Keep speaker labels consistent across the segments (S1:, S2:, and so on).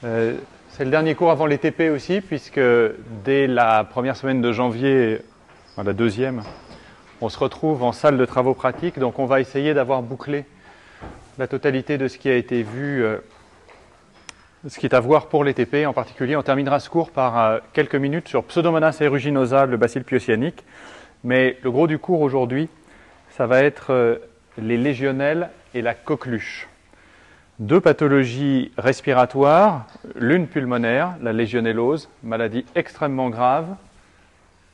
S1: C'est le dernier cours avant les TP aussi, puisque dès la première semaine de janvier, la deuxième, on se retrouve en salle de travaux pratiques. Donc on va essayer d'avoir bouclé la totalité de ce qui a été vu, ce qui est à voir pour les TP. En particulier, on terminera ce cours par quelques minutes sur Pseudomonas aeruginosa, le bacille pyocyanique. Mais le gros du cours aujourd'hui, ça va être les légionnelles et la coqueluche. Deux pathologies respiratoires, l'une pulmonaire, la légionellose, maladie extrêmement grave,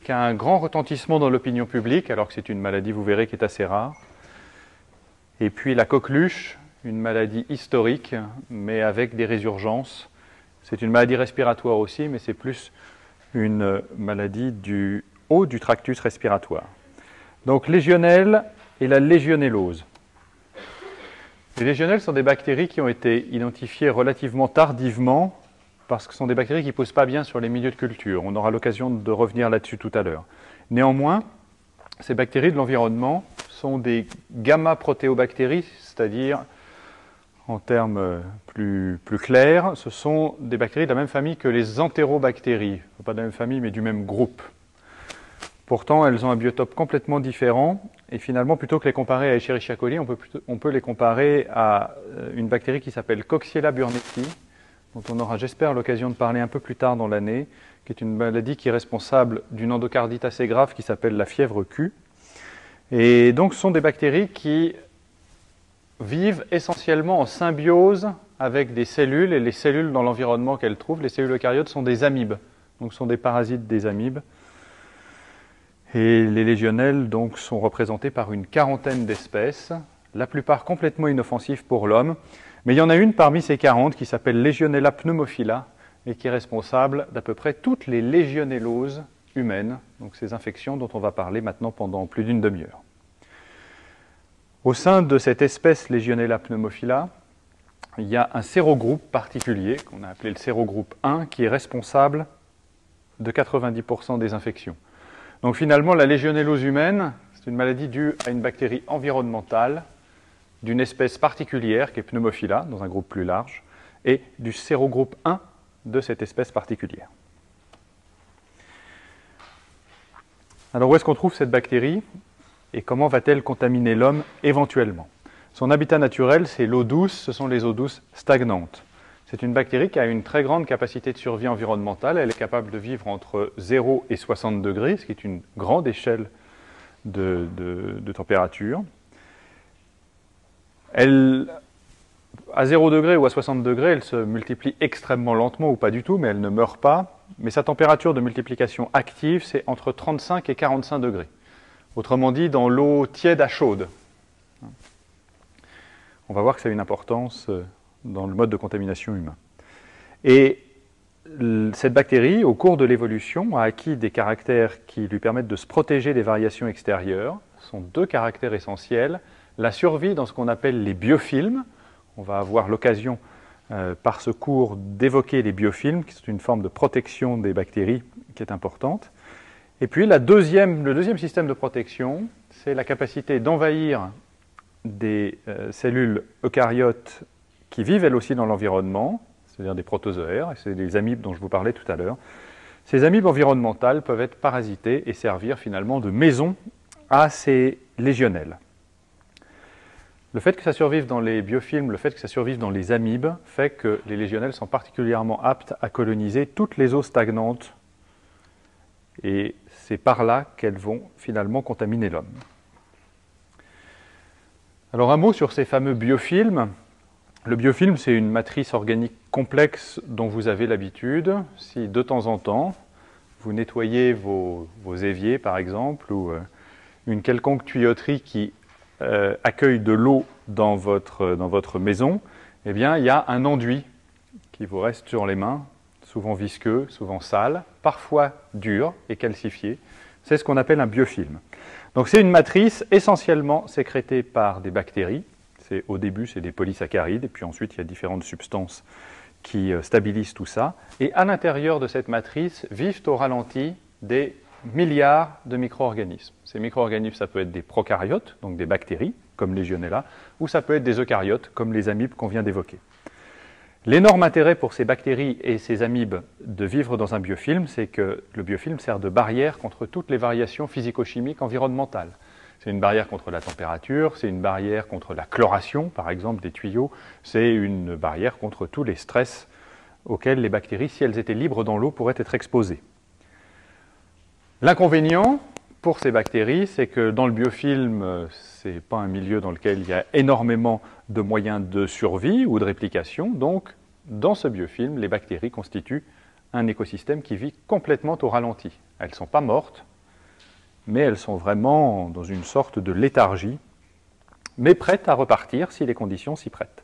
S1: qui a un grand retentissement dans l'opinion publique, alors que c'est une maladie, vous verrez, qui est assez rare. Et puis la coqueluche, une maladie historique, mais avec des résurgences. C'est une maladie respiratoire aussi, mais c'est plus une maladie du haut du tractus respiratoire. Donc légionnelles et la légionellose. Les légionnelles sont des bactéries qui ont été identifiées relativement tardivement parce que ce sont des bactéries qui ne poussent pas bien sur les milieux de culture. On aura l'occasion de revenir là-dessus tout à l'heure. Néanmoins, ces bactéries de l'environnement sont des gamma-protéobactéries, c'est-à-dire, en termes plus clairs, ce sont des bactéries de la même famille que les entérobactéries. Pas de la même famille, mais du même groupe. Pourtant, elles ont un biotope complètement différent. Et finalement, plutôt que les comparer à Escherichia coli, on peut les comparer à une bactérie qui s'appelle Coxiella burnetii, dont on aura, j'espère, l'occasion de parler un peu plus tard dans l'année, qui est une maladie qui est responsable d'une endocardite assez grave qui s'appelle la fièvre Q. Et donc, ce sont des bactéries qui vivent essentiellement en symbiose avec des cellules, et les cellules dans l'environnement qu'elles trouvent, les cellules eucaryotes, sont des amibes. Donc, ce sont des parasites des amibes. Et les légionnelles donc, sont représentées par une quarantaine d'espèces, la plupart complètement inoffensives pour l'homme. Mais il y en a une parmi ces 40 qui s'appelle Legionella pneumophila et qui est responsable d'à peu près toutes les légionelloses humaines, donc ces infections dont on va parler maintenant pendant plus d'une demi-heure. Au sein de cette espèce Legionella pneumophila, il y a un sérogroupe particulier, qu'on a appelé le sérogroupe 1, qui est responsable de 90% des infections. Donc finalement, la légionellose humaine, c'est une maladie due à une bactérie environnementale d'une espèce particulière qui est Pneumophila, dans un groupe plus large, et du sérogroupe 1 de cette espèce particulière. Alors où est-ce qu'on trouve cette bactérie et comment va-t-elle contaminer l'homme éventuellement? Son habitat naturel, c'est l'eau douce, ce sont les eaux douces stagnantes. C'est une bactérie qui a une très grande capacité de survie environnementale. Elle est capable de vivre entre 0 et 60 degrés, ce qui est une grande échelle de température. À 0 degré ou à 60 degrés, elle se multiplie extrêmement lentement ou pas du tout, mais elle ne meurt pas. Mais sa température de multiplication active, c'est entre 35 et 45 degrés. Autrement dit, dans l'eau tiède à chaude. On va voir que ça a une importance dans le mode de contamination humain. Et cette bactérie, au cours de l'évolution, a acquis des caractères qui lui permettent de se protéger des variations extérieures. Ce sont deux caractères essentiels. La survie dans ce qu'on appelle les biofilms. On va avoir l'occasion, par ce cours, d'évoquer les biofilms, qui sont une forme de protection des bactéries qui est importante. Et puis le deuxième système de protection, c'est la capacité d'envahir des cellules eucaryotes qui vivent elles aussi dans l'environnement, c'est-à-dire des protozoaires, et c'est les amibes dont je vous parlais tout à l'heure. Ces amibes environnementales peuvent être parasitées et servir finalement de maison à ces légionnelles. Le fait que ça survive dans les biofilms, le fait que ça survive dans les amibes, fait que les légionnelles sont particulièrement aptes à coloniser toutes les eaux stagnantes, et c'est par là qu'elles vont finalement contaminer l'homme. Alors un mot sur ces fameux biofilms. Le biofilm, c'est une matrice organique complexe dont vous avez l'habitude. Si de temps en temps, vous nettoyez vos éviers, par exemple, ou une quelconque tuyauterie qui accueille de l'eau dans votre maison, eh bien, il y a un enduit qui vous reste sur les mains, souvent visqueux, souvent sale, parfois dur et calcifié. C'est ce qu'on appelle un biofilm. Donc c'est une matrice essentiellement sécrétée par des bactéries. Au début, c'est des polysaccharides, et puis ensuite, il y a différentes substances qui stabilisent tout ça. Et à l'intérieur de cette matrice vivent au ralenti des milliards de micro-organismes. Ces micro-organismes, ça peut être des prokaryotes, donc des bactéries, comme Legionella, ou ça peut être des eucaryotes, comme les amibes qu'on vient d'évoquer. L'énorme intérêt pour ces bactéries et ces amibes de vivre dans un biofilm, c'est que le biofilm sert de barrière contre toutes les variations physico-chimiques environnementales. C'est une barrière contre la température, c'est une barrière contre la chloration, par exemple, des tuyaux, c'est une barrière contre tous les stress auxquels les bactéries, si elles étaient libres dans l'eau, pourraient être exposées. L'inconvénient pour ces bactéries, c'est que dans le biofilm, ce n'est pas un milieu dans lequel il y a énormément de moyens de survie ou de réplication, donc dans ce biofilm, les bactéries constituent un écosystème qui vit complètement au ralenti. Elles ne sont pas mortes, mais elles sont vraiment dans une sorte de léthargie, mais prêtes à repartir si les conditions s'y prêtent.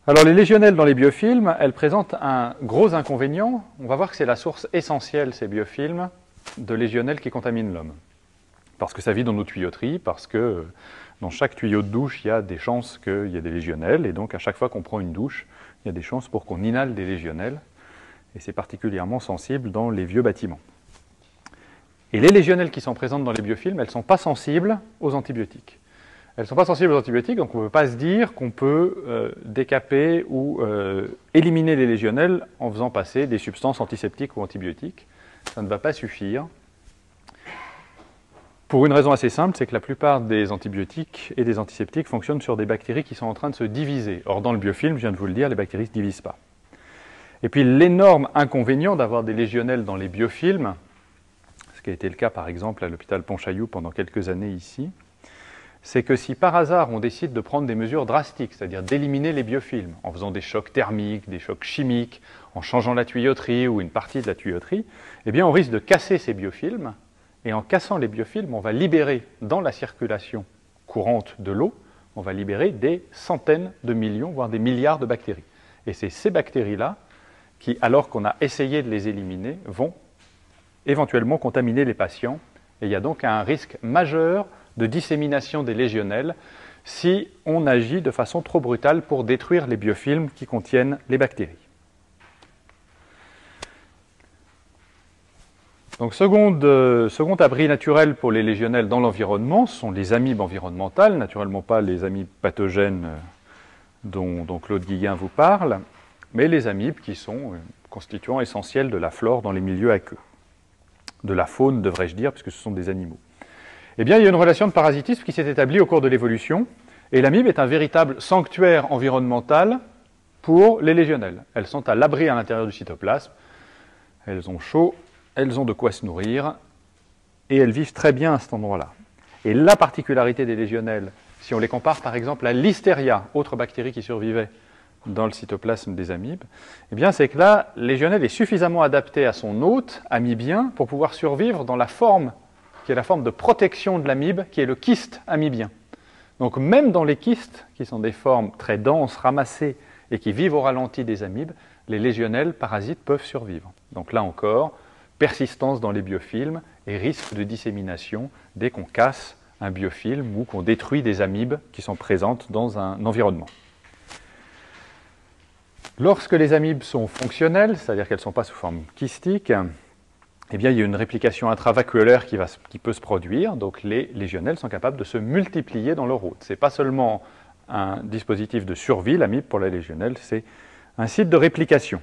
S1: Alors les légionnelles dans les biofilms, elles présentent un gros inconvénient. On va voir que c'est la source essentielle, ces biofilms, de légionnelles qui contaminent l'homme. Parce que ça vit dans nos tuyauteries, parce que dans chaque tuyau de douche, il y a des chances qu'il y ait des légionnelles, et donc à chaque fois qu'on prend une douche, il y a des chances pour qu'on inhale des légionnelles, et c'est particulièrement sensible dans les vieux bâtiments. Et les légionnelles qui sont présentes dans les biofilms, elles ne sont pas sensibles aux antibiotiques. Elles ne sont pas sensibles aux antibiotiques, donc on ne peut pas se dire qu'on peut décaper ou éliminer les légionnelles en faisant passer des substances antiseptiques ou antibiotiques. Ça ne va pas suffire. Pour une raison assez simple, c'est que la plupart des antibiotiques et des antiseptiques fonctionnent sur des bactéries qui sont en train de se diviser. Or, dans le biofilm, je viens de vous le dire, les bactéries ne se divisent pas. Et puis, l'énorme inconvénient d'avoir des légionnelles dans les biofilms, qui a été le cas par exemple à l'hôpital Pontchaillou pendant quelques années ici, c'est que si par hasard on décide de prendre des mesures drastiques, c'est-à-dire d'éliminer les biofilms, en faisant des chocs thermiques, des chocs chimiques, en changeant la tuyauterie ou une partie de la tuyauterie, eh bien on risque de casser ces biofilms, et en cassant les biofilms, on va libérer dans la circulation courante de l'eau, on va libérer des centaines de millions, voire des milliards de bactéries. Et c'est ces bactéries-là qui, alors qu'on a essayé de les éliminer, vont éventuellement contaminer les patients. Et il y a donc un risque majeur de dissémination des légionnelles si on agit de façon trop brutale pour détruire les biofilms qui contiennent les bactéries. Donc, second abri naturel pour les légionnelles dans l'environnement, ce sont les amibes environnementales, naturellement pas les amibes pathogènes dont Claude Guiguin vous parle, mais les amibes qui sont constituants essentiels de la flore dans les milieux aqueux. De la faune, devrais-je dire, puisque ce sont des animaux. Eh bien, il y a une relation de parasitisme qui s'est établie au cours de l'évolution, et l'amibe est un véritable sanctuaire environnemental pour les légionnelles. Elles sont à l'abri à l'intérieur du cytoplasme, elles ont chaud, elles ont de quoi se nourrir, et elles vivent très bien à cet endroit-là. Et la particularité des légionnelles, si on les compare par exemple à l'Listeria, autre bactérie qui survivait dans le cytoplasme des amibes, eh bien, c'est que là, la légionnelle est suffisamment adaptée à son hôte amibien pour pouvoir survivre dans la forme qui est la forme de protection de l'amibe, qui est le kyste amibien. Donc même dans les kystes, qui sont des formes très denses, ramassées, et qui vivent au ralenti des amibes, les légionnelles parasites peuvent survivre. Donc là encore, persistance dans les biofilms et risque de dissémination dès qu'on casse un biofilm ou qu'on détruit des amibes qui sont présentes dans un environnement. Lorsque les amibes sont fonctionnelles, c'est-à-dire qu'elles ne sont pas sous forme kystique, eh bien, il y a une réplication intravacuolaire qui peut se produire. Donc les légionnelles sont capables de se multiplier dans leur hôte. Ce n'est pas seulement un dispositif de survie, l'amibe pour la légionnelle, c'est un site de réplication.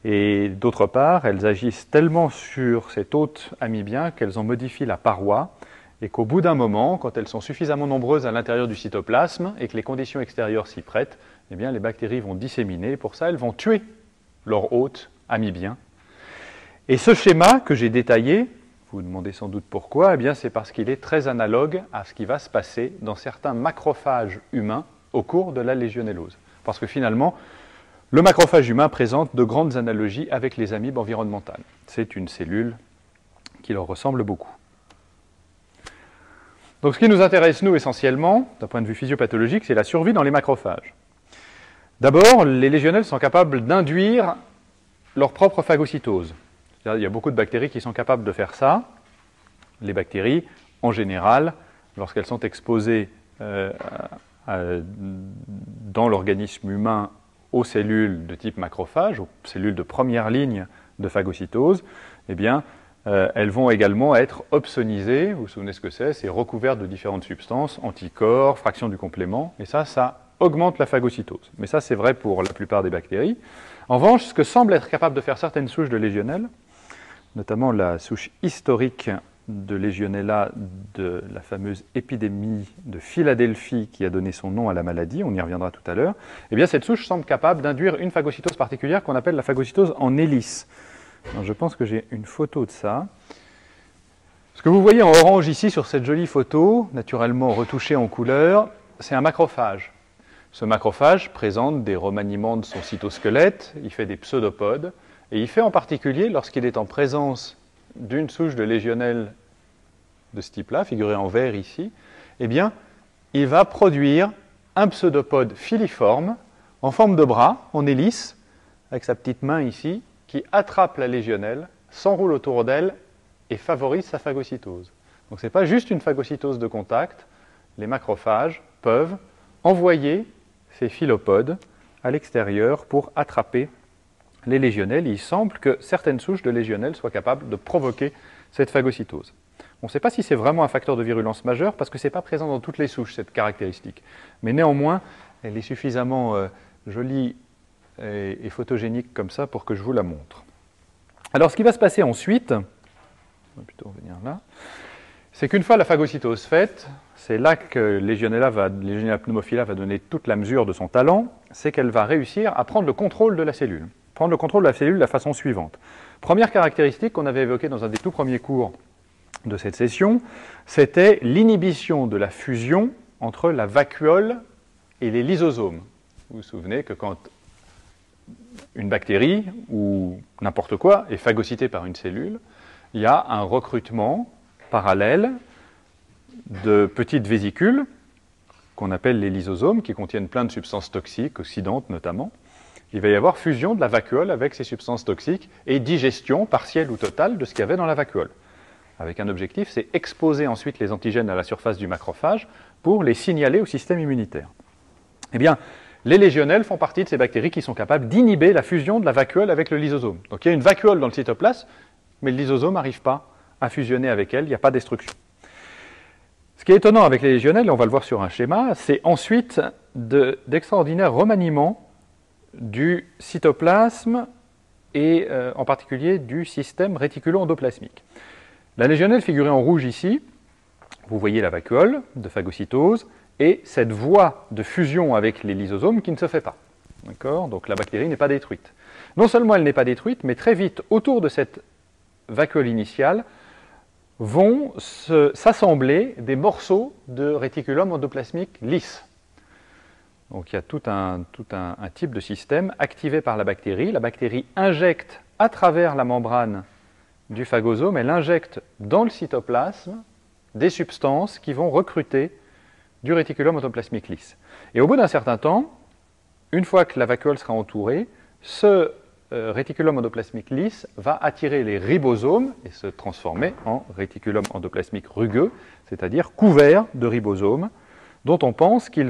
S1: Et d'autre part, elles agissent tellement sur cet hôte amibien qu'elles en modifient la paroi et qu'au bout d'un moment, quand elles sont suffisamment nombreuses à l'intérieur du cytoplasme et que les conditions extérieures s'y prêtent, eh bien, les bactéries vont disséminer. Pour ça, elles vont tuer leur hôte amibien. Et ce schéma que j'ai détaillé, vous vous demandez sans doute pourquoi, eh bien, c'est parce qu'il est très analogue à ce qui va se passer dans certains macrophages humains au cours de la légionellose. Parce que finalement, le macrophage humain présente de grandes analogies avec les amibes environnementales. C'est une cellule qui leur ressemble beaucoup. Donc ce qui nous intéresse, nous, essentiellement, d'un point de vue physiopathologique, c'est la survie dans les macrophages. D'abord, les légionnelles sont capables d'induire leur propre phagocytose. Il y a beaucoup de bactéries qui sont capables de faire ça. Les bactéries, en général, lorsqu'elles sont exposées dans l'organisme humain aux cellules de type macrophage, aux cellules de première ligne de phagocytose, eh bien, elles vont également être opsonisées, vous vous souvenez ce que c'est recouvertes de différentes substances, anticorps, fractions du complément, et ça augmente la phagocytose. Mais ça, c'est vrai pour la plupart des bactéries. En revanche, ce que semble être capable de faire certaines souches de Legionella, notamment la souche historique de Legionella de la fameuse épidémie de Philadelphie qui a donné son nom à la maladie, on y reviendra tout à l'heure, eh bien cette souche semble capable d'induire une phagocytose particulière qu'on appelle la phagocytose en hélice. Alors, je pense que j'ai une photo de ça. Ce que vous voyez en orange ici sur cette jolie photo, naturellement retouchée en couleur, c'est un macrophage. Ce macrophage présente des remaniements de son cytosquelette, il fait des pseudopodes, et il fait en particulier, lorsqu'il est en présence d'une souche de Legionella de ce type-là, figurée en vert ici, eh bien, il va produire un pseudopode filiforme, en forme de bras, en hélice, avec sa petite main ici, qui attrape la Legionella, s'enroule autour d'elle et favorise sa phagocytose. Donc ce n'est pas juste une phagocytose de contact, les macrophages peuvent envoyer ces philopodes à l'extérieur pour attraper les Legionella. Il semble que certaines souches de Legionella soient capables de provoquer cette phagocytose. On ne sait pas si c'est vraiment un facteur de virulence majeur parce que ce n'est pas présent dans toutes les souches, cette caractéristique. Mais néanmoins, elle est suffisamment jolie et photogénique comme ça pour que je vous la montre. Alors ce qui va se passer ensuite, on va plutôt revenir là, c'est qu'une fois la phagocytose faite, c'est là que Legionella pneumophila va donner toute la mesure de son talent, c'est qu'elle va réussir à prendre le contrôle de la cellule. Prendre le contrôle de la cellule de la façon suivante. Première caractéristique qu'on avait évoquée dans un des tout premiers cours de cette session, c'était l'inhibition de la fusion entre la vacuole et les lysosomes. Vous vous souvenez que quand une bactérie ou n'importe quoi est phagocytée par une cellule, il y a un recrutement parallèle de petites vésicules qu'on appelle les lysosomes, qui contiennent plein de substances toxiques, oxydantes notamment. Il va y avoir fusion de la vacuole avec ces substances toxiques et digestion partielle ou totale de ce qu'il y avait dans la vacuole. Avec un objectif, c'est exposer ensuite les antigènes à la surface du macrophage pour les signaler au système immunitaire. Eh bien, les Legionella font partie de ces bactéries qui sont capables d'inhiber la fusion de la vacuole avec le lysosome. Donc il y a une vacuole dans le cytoplasme, mais le lysosome n'arrive pas à fusionner avec elle, il n'y a pas de destruction. Ce qui est étonnant avec les Legionella, et on va le voir sur un schéma, c'est ensuite d'extraordinaires remaniements du cytoplasme et en particulier du système réticulo-endoplasmique. La Legionella figurée en rouge ici, vous voyez la vacuole de phagocytose et cette voie de fusion avec les lysosomes qui ne se fait pas. D'accord ? Donc la bactérie n'est pas détruite. Non seulement elle n'est pas détruite, mais très vite, autour de cette vacuole initiale, vont s'assembler des morceaux de réticulum endoplasmique lisse. Donc il y a tout un type de système activé par la bactérie. La bactérie injecte à travers la membrane du phagosome, elle injecte dans le cytoplasme des substances qui vont recruter du réticulum endoplasmique lisse. Et au bout d'un certain temps, une fois que la vacuole sera entourée, ce réticulum endoplasmique lisse va attirer les ribosomes et se transformer en réticulum endoplasmique rugueux, c'est-à-dire couvert de ribosomes, dont on pense qu'ils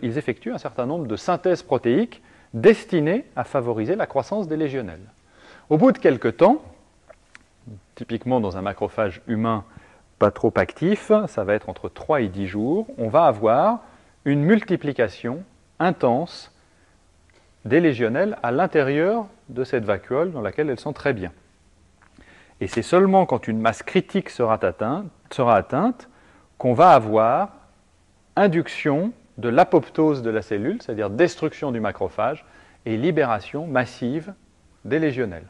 S1: effectuent un certain nombre de synthèses protéiques destinées à favoriser la croissance des Legionella. Au bout de quelques temps, typiquement dans un macrophage humain pas trop actif, ça va être entre 3 et 10 jours, on va avoir une multiplication intense des Legionella à l'intérieur de cette vacuole dans laquelle elles sont très bien. Et c'est seulement quand une masse critique sera atteinte qu'on va avoir induction de l'apoptose de la cellule, c'est-à-dire destruction du macrophage et libération massive des Legionella.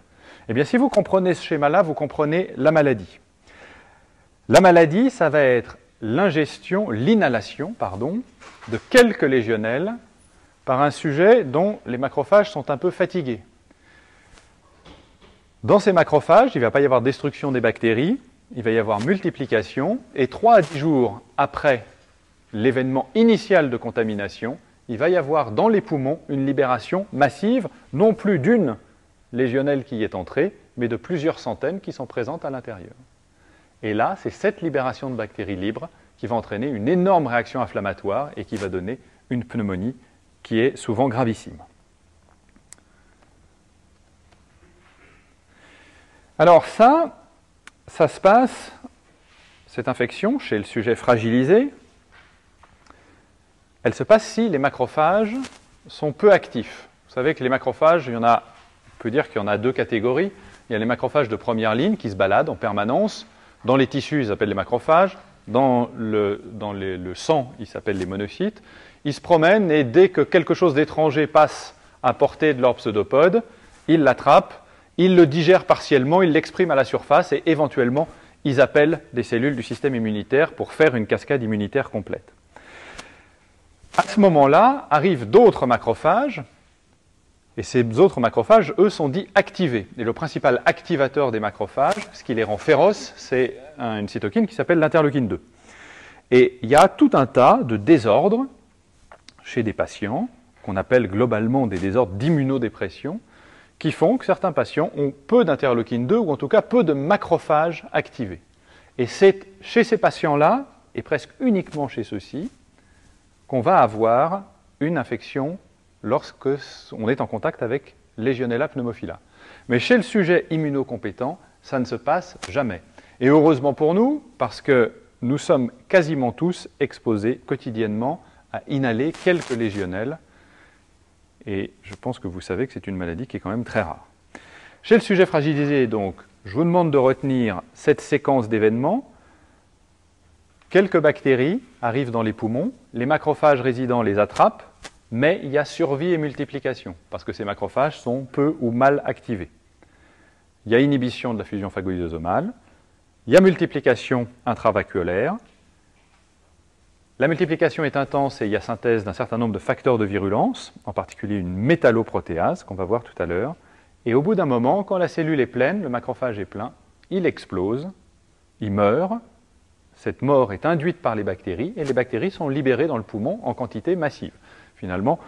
S1: Eh bien, si vous comprenez ce schéma-là, vous comprenez la maladie. La maladie, ça va être l'inhalation, de quelques Legionella par un sujet dont les macrophages sont un peu fatigués. Dans ces macrophages, il ne va pas y avoir destruction des bactéries, il va y avoir multiplication, et 3 à 10 jours après l'événement initial de contamination, il va y avoir dans les poumons une libération massive, non plus d'une Legionella qui y est entrée, mais de plusieurs centaines qui sont présentes à l'intérieur. Et là, c'est cette libération de bactéries libres qui va entraîner une énorme réaction inflammatoire et qui va donner une pneumonie qui est souvent gravissime. Alors ça se passe, cette infection, chez le sujet fragilisé, elle se passe si les macrophages sont peu actifs. Vous savez que les macrophages, on peut dire qu'il y en a deux catégories. Il y a les macrophages de première ligne qui se baladent en permanence. Dans les tissus, ils s'appellent les macrophages. Dans le sang, ils s'appellent les monocytes. Ils se promènent et dès que quelque chose d'étranger passe à portée de leur pseudopode, ils l'attrapent, ils le digèrent partiellement, ils l'expriment à la surface et éventuellement, ils appellent des cellules du système immunitaire pour faire une cascade immunitaire complète. À ce moment-là, arrivent d'autres macrophages, et ces autres macrophages, eux, sont dits activés. Et le principal activateur des macrophages, ce qui les rend féroces, c'est une cytokine qui s'appelle l'interleukine 2. Et il y a tout un tas de désordres chez des patients, qu'on appelle globalement des désordres d'immunodépression, qui font que certains patients ont peu d'interleukine 2, ou en tout cas peu de macrophages activés. Et c'est chez ces patients-là, et presque uniquement chez ceux-ci, qu'on va avoir une infection lorsqu'on est en contact avec Legionella pneumophila. Mais chez le sujet immunocompétent, ça ne se passe jamais. Et heureusement pour nous, parce que nous sommes quasiment tous exposés quotidiennement à inhaler quelques légionnelles. Et je pense que vous savez que c'est une maladie qui est quand même très rare. Chez le sujet fragilisé, donc, je vous demande de retenir cette séquence d'événements. Quelques bactéries arrivent dans les poumons, les macrophages résidents les attrapent, mais il y a survie et multiplication, parce que ces macrophages sont peu ou mal activés. Il y a inhibition de la fusion phagoïdosomale, il y a multiplication intravacuolaire. La multiplication est intense et il y a synthèse d'un certain nombre de facteurs de virulence, en particulier une métalloprotéase, qu'on va voir tout à l'heure. Et au bout d'un moment, quand la cellule est pleine, le macrophage est plein, il explose, il meurt. Cette mort est induite par les bactéries et les bactéries sont libérées dans le poumon en quantité massive. Finalement,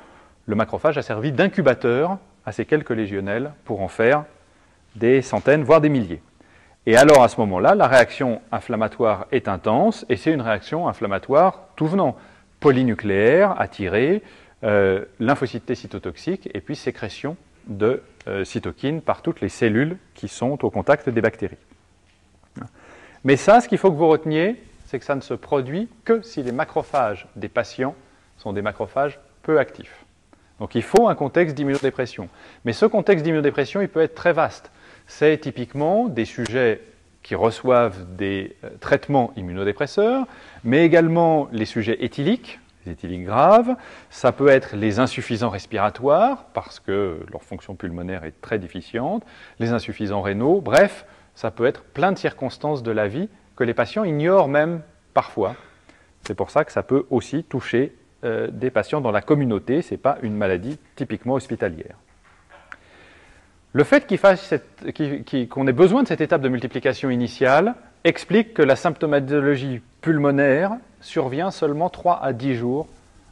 S1: le macrophage a servi d'incubateur à ces quelques légionnelles pour en faire des centaines, voire des milliers. Et alors, à ce moment-là, la réaction inflammatoire est intense, et c'est une réaction inflammatoire tout venant. Polynucléaire, attirée, lymphocytes T cytotoxiques, et puis sécrétion de cytokines par toutes les cellules qui sont au contact des bactéries. Mais ça, ce qu'il faut que vous reteniez, c'est que ça ne se produit que si les macrophages des patients sont des macrophages peu actifs. Donc il faut un contexte d'immunodépression. Mais ce contexte d'immunodépression, il peut être très vaste. C'est typiquement des sujets qui reçoivent des traitements immunodépresseurs, mais également les sujets éthyliques, les éthyliques graves. Ça peut être les insuffisants respiratoires, parce que leur fonction pulmonaire est très déficiente, les insuffisants rénaux, bref, ça peut être plein de circonstances de la vie que les patients ignorent même parfois. C'est pour ça que ça peut aussi toucher des patients dans la communauté, ce n'est pas une maladie typiquement hospitalière. Le fait qu'on ait besoin de cette étape de multiplication initiale explique que la symptomatologie pulmonaire survient seulement 3 à 10 jours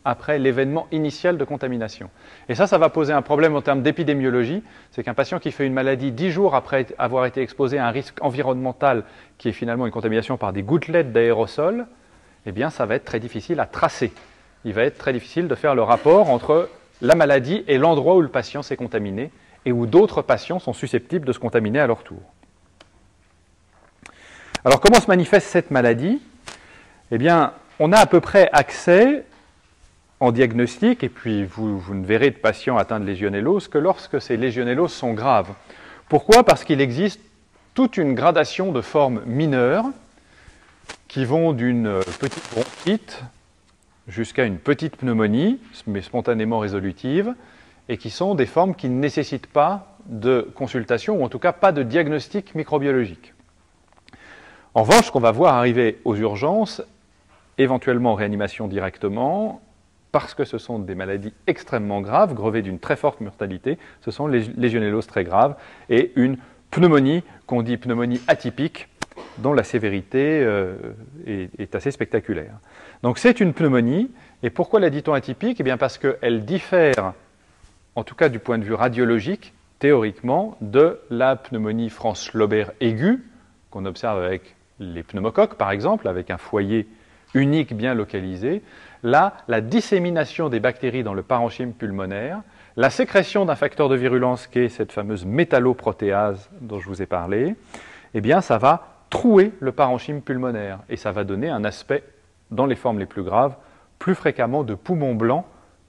S1: après l'événement initial de contamination. Et ça va poser un problème en termes d'épidémiologie, c'est qu'un patient qui fait une maladie 10 jours après avoir été exposé à un risque environnemental qui est finalement une contamination par des gouttelettes d'aérosol, eh bien ça va être très difficile à tracer. Il va être très difficile de faire le rapport entre la maladie et l'endroit où le patient s'est contaminé et où d'autres patients sont susceptibles de se contaminer à leur tour. Alors comment se manifeste cette maladie? Eh bien, on a à peu près accès en diagnostic, et puis vous ne verrez de patients atteints de légionellose que lorsque ces légionelloses sont graves. Pourquoi? Parce qu'il existe toute une gradation de formes mineures qui vont d'une petite bronchite jusqu'à une petite pneumonie, mais spontanément résolutive, et qui sont des formes qui ne nécessitent pas de consultation, ou en tout cas pas de diagnostic microbiologique. En revanche, ce qu'on va voir arriver aux urgences, éventuellement en réanimation directement, parce que ce sont des maladies extrêmement graves, grevées d'une très forte mortalité, ce sont les légionelloses très graves, et une pneumonie, qu'on dit pneumonie atypique, dont la sévérité est assez spectaculaire. Donc c'est une pneumonie, et pourquoi la dit-on atypique? Eh bien parce qu'elle diffère, en tout cas du point de vue radiologique, théoriquement, de la pneumonie Franz-Schlauber aiguë, qu'on observe avec les pneumocoques, par exemple, avec un foyer unique bien localisé. Là, la dissémination des bactéries dans le parenchyme pulmonaire, la sécrétion d'un facteur de virulence qui est cette fameuse métalloprotéase dont je vous ai parlé, eh bien ça va trouer le parenchyme pulmonaire et ça va donner un aspect, dans les formes les plus graves, plus fréquemment de poumons blancs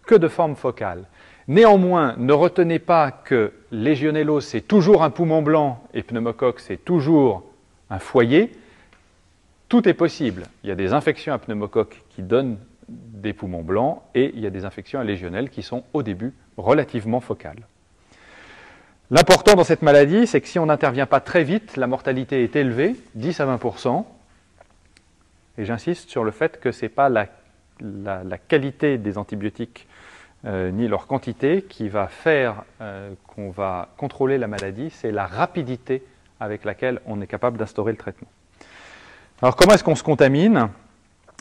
S1: que de formes focales. Néanmoins, ne retenez pas que légionellose, c'est toujours un poumon blanc et pneumocoque, c'est toujours un foyer. Tout est possible. Il y a des infections à pneumocoque qui donnent des poumons blancs et il y a des infections à légionelles qui sont au début relativement focales. L'important dans cette maladie, c'est que si on n'intervient pas très vite, la mortalité est élevée, 10 à 20%. Et j'insiste sur le fait que ce n'est pas la qualité des antibiotiques ni leur quantité qui va faire qu'on va contrôler la maladie, c'est la rapidité avec laquelle on est capable d'instaurer le traitement. Alors comment est-ce qu'on se contamine ?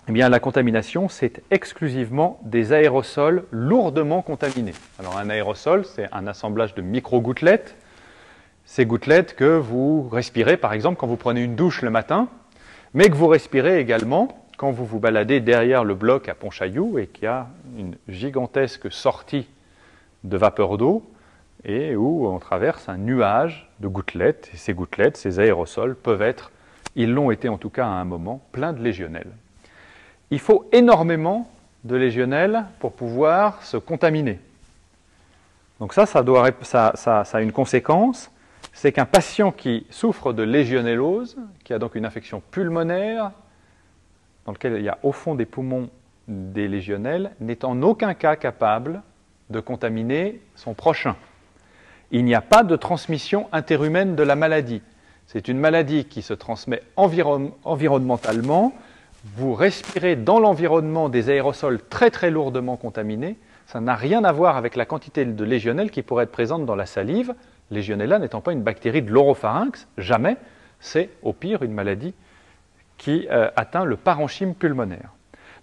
S1: Eh bien la contamination, c'est exclusivement des aérosols lourdement contaminés. Alors un aérosol, c'est un assemblage de micro-gouttelettes. Ces gouttelettes que vous respirez par exemple quand vous prenez une douche le matin, mais que vous respirez également quand vous vous baladez derrière le bloc à Pontchaillou et qu'il y a une gigantesque sortie de vapeur d'eau et où on traverse un nuage de gouttelettes. Et ces gouttelettes, ces aérosols peuvent être, ils l'ont été en tout cas à un moment, pleins de légionelles. Il faut énormément de légionelles pour pouvoir se contaminer. Donc ça a une conséquence, c'est qu'un patient qui souffre de légionellose, qui a donc une infection pulmonaire, dans lequel il y a au fond des poumons des légionelles, n'est en aucun cas capable de contaminer son prochain. Il n'y a pas de transmission interhumaine de la maladie. C'est une maladie qui se transmet environnementalement. Vous respirez dans l'environnement des aérosols très très lourdement contaminés. Ça n'a rien à voir avec la quantité de légionelles qui pourrait être présente dans la salive. Legionella n'étant pas une bactérie de l'oropharynx, jamais. C'est au pire une maladie qui atteint le parenchyme pulmonaire.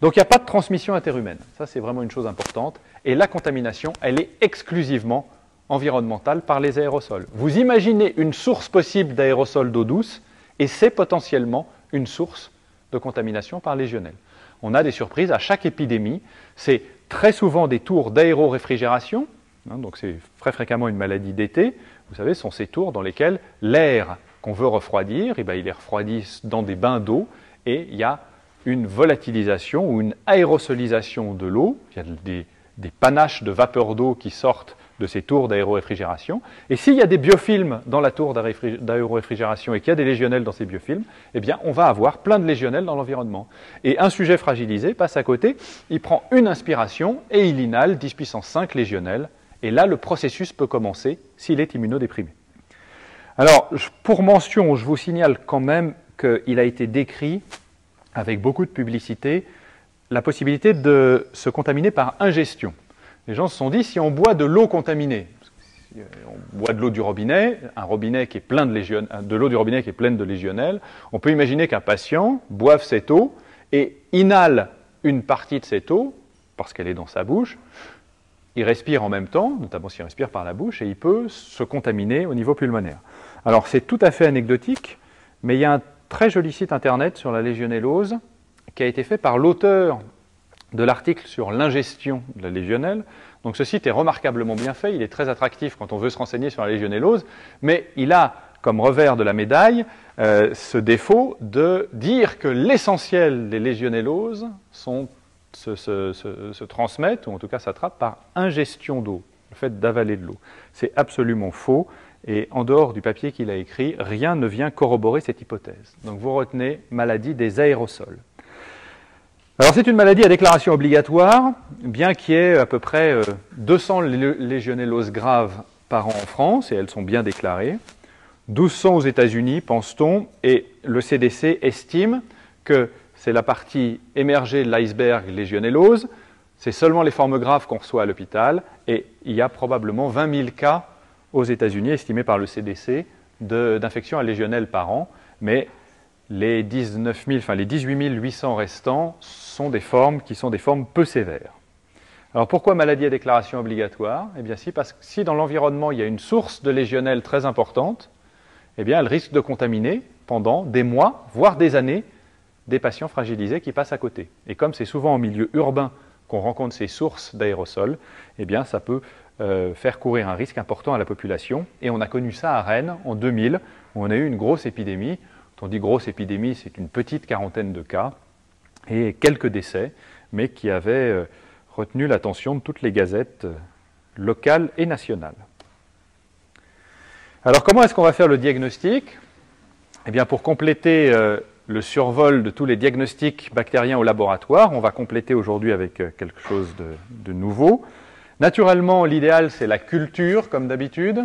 S1: Donc il n'y a pas de transmission interhumaine. Ça, c'est vraiment une chose importante. Et la contamination, elle est exclusivement environnementale par les aérosols. Vous imaginez une source possible d'aérosols d'eau douce et c'est potentiellement une source de contamination par légionelle. On a des surprises à chaque épidémie. C'est très souvent des tours d'aéroréfrigération. Donc c'est très fréquemment une maladie d'été. Vous savez, ce sont ces tours dans lesquels l'air qu'on veut refroidir, il est refroidi dans des bains d'eau et il y a une volatilisation ou une aérosolisation de l'eau. Il y a des panaches de vapeur d'eau qui sortent de ces tours d'aéroréfrigération. Et s'il y a des biofilms dans la tour d'aéroréfrigération et qu'il y a des légionelles dans ces biofilms, eh bien, on va avoir plein de légionelles dans l'environnement. Et un sujet fragilisé passe à côté, il prend une inspiration et il inhale 10 puissance 5 légionelles. Et là, le processus peut commencer s'il est immunodéprimé. Alors, pour mention, je vous signale quand même qu'il a été décrit, avec beaucoup de publicité, la possibilité de se contaminer par ingestion. Les gens se sont dit, si on boit de l'eau contaminée, on boit de l'eau du robinet, un robinet qui est plein de l'eau du robinet qui est pleine de légionelles, on peut imaginer qu'un patient boive cette eau et inhale une partie de cette eau, parce qu'elle est dans sa bouche, il respire en même temps, notamment s'il respire par la bouche, et il peut se contaminer au niveau pulmonaire. Alors c'est tout à fait anecdotique, mais il y a un très joli site internet sur la légionellose qui a été fait par l'auteur de l'article sur l'ingestion de la légionelle. Donc ce site est remarquablement bien fait, il est très attractif quand on veut se renseigner sur la légionellose, mais il a comme revers de la médaille ce défaut de dire que l'essentiel des légionelloses se transmettent, ou en tout cas s'attrapent par ingestion d'eau, le fait d'avaler de l'eau. C'est absolument faux, et en dehors du papier qu'il a écrit, rien ne vient corroborer cette hypothèse. Donc vous retenez maladie des aérosols. Alors c'est une maladie à déclaration obligatoire, bien qu'il y ait à peu près 200 légionelloses graves par an en France, et elles sont bien déclarées, 1200 aux États-Unis, pense-t-on, et le CDC estime que c'est la partie émergée de l'iceberg légionellose, c'est seulement les formes graves qu'on reçoit à l'hôpital, et il y a probablement 20 000 cas aux États-Unis, estimés par le CDC, d'infections à légionelles par an, mais les 18 800 restants sont des formes qui sont des formes peu sévères. Alors pourquoi maladie à déclaration obligatoire ? Eh bien parce que si dans l'environnement il y a une source de légionelles très importante, eh bien elle risque de contaminer pendant des mois, voire des années, des patients fragilisés qui passent à côté. Et comme c'est souvent en milieu urbain qu'on rencontre ces sources d'aérosols, eh bien ça peut faire courir un risque important à la population. Et on a connu ça à Rennes en 2000, où on a eu une grosse épidémie. Quand on dit grosse épidémie, c'est une petite quarantaine de cas et quelques décès mais qui avait retenu l'attention de toutes les gazettes locales et nationales. Alors comment est-ce qu'on va faire le diagnostic? Eh bien, pour compléter le survol de tous les diagnostics bactériens au laboratoire, on va compléter aujourd'hui avec quelque chose de nouveau. Naturellement, l'idéal, c'est la culture, comme d'habitude.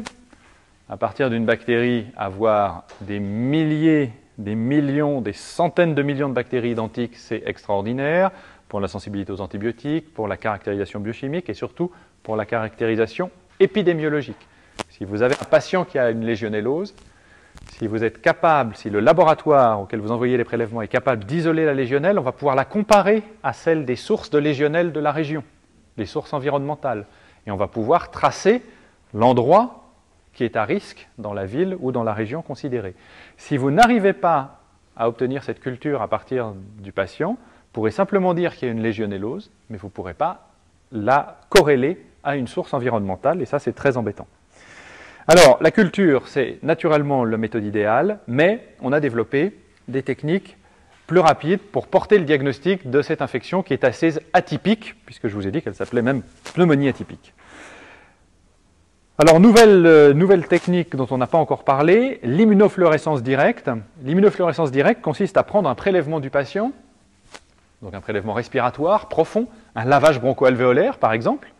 S1: À partir d'une bactérie, avoir des milliers, des millions, des centaines de millions de bactéries identiques, c'est extraordinaire pour la sensibilité aux antibiotiques, pour la caractérisation biochimique et surtout pour la caractérisation épidémiologique. Si vous avez un patient qui a une légionellose, si vous êtes capable, si le laboratoire auquel vous envoyez les prélèvements est capable d'isoler la légionnelle, on va pouvoir la comparer à celle des sources de légionnelle de la région, les sources environnementales. Et on va pouvoir tracer l'endroit qui est à risque dans la ville ou dans la région considérée. Si vous n'arrivez pas à obtenir cette culture à partir du patient, vous pourrez simplement dire qu'il y a une légionellose, mais vous ne pourrez pas la corréler à une source environnementale, et ça c'est très embêtant. Alors, la culture, c'est naturellement la méthode idéale, mais on a développé des techniques plus rapides pour porter le diagnostic de cette infection qui est assez atypique, puisque je vous ai dit qu'elle s'appelait même pneumonie atypique. Alors, nouvelle technique dont on n'a pas encore parlé, l'immunofluorescence directe. L'immunofluorescence directe consiste à prendre un prélèvement du patient, donc un prélèvement respiratoire profond, un lavage broncho-alvéolaire par exemple.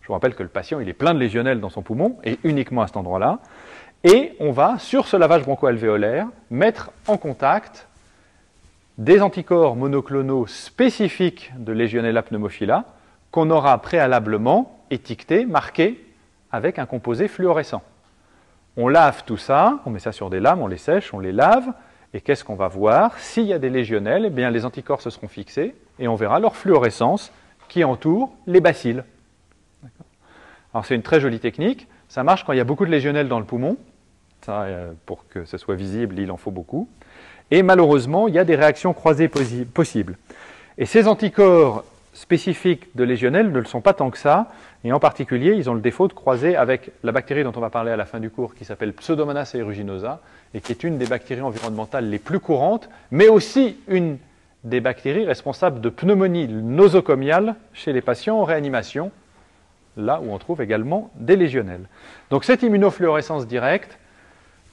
S1: Je vous rappelle que le patient il est plein de légionnelle dans son poumon, et uniquement à cet endroit-là. Et on va, sur ce lavage broncho-alvéolaire, mettre en contact des anticorps monoclonaux spécifiques de Legionella pneumophila qu'on aura préalablement étiquetés, marqués avec un composé fluorescent. On lave tout ça, on met ça sur des lames, on les sèche, on les lave, et qu'est-ce qu'on va voir? S'il y a des légionnelles, eh bien les anticorps se seront fixés, et on verra leur fluorescence qui entoure les bacilles. Alors c'est une très jolie technique, ça marche quand il y a beaucoup de légionnelles dans le poumon, ça, pour que ce soit visible, il en faut beaucoup, et malheureusement, il y a des réactions croisées possibles. Et ces anticorps spécifiques de légionnelles ne le sont pas tant que ça, et en particulier, ils ont le défaut de croiser avec la bactérie dont on va parler à la fin du cours, qui s'appelle Pseudomonas aeruginosa, et qui est une des bactéries environnementales les plus courantes, mais aussi une des bactéries responsables de pneumonie nosocomiale chez les patients en réanimation, là où on trouve également des légionnelles. Donc cette immunofluorescence directe,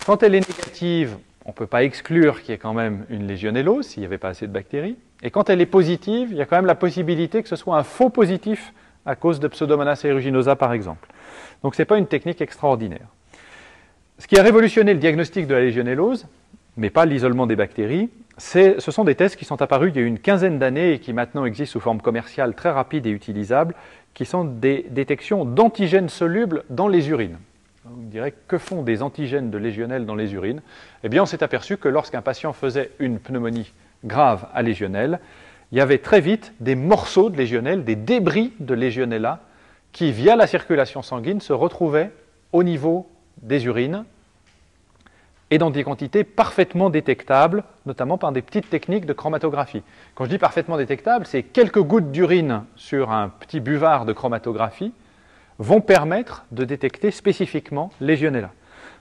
S1: quand elle est négative, on ne peut pas exclure qu'il y ait quand même une légionellose s'il n'y avait pas assez de bactéries. Et quand elle est positive, il y a quand même la possibilité que ce soit un faux positif à cause de Pseudomonas aeruginosa par exemple. Donc ce n'est pas une technique extraordinaire. Ce qui a révolutionné le diagnostic de la légionellose, mais pas l'isolement des bactéries, ce sont des tests qui sont apparus il y a une quinzaine d'années et qui maintenant existent sous forme commerciale très rapide et utilisable, qui sont des détections d'antigènes solubles dans les urines. On dirait, que font des antigènes de légionnelle dans les urines? Eh bien, on s'est aperçu que lorsqu'un patient faisait une pneumonie grave à légionnelle, il y avait très vite des morceaux de légionnelle, des débris de Legionella, qui, via la circulation sanguine, se retrouvaient au niveau des urines et dans des quantités parfaitement détectables, notamment par des petites techniques de chromatographie. Quand je dis parfaitement détectable, c'est quelques gouttes d'urine sur un petit buvard de chromatographie vont permettre de détecter spécifiquement Legionella.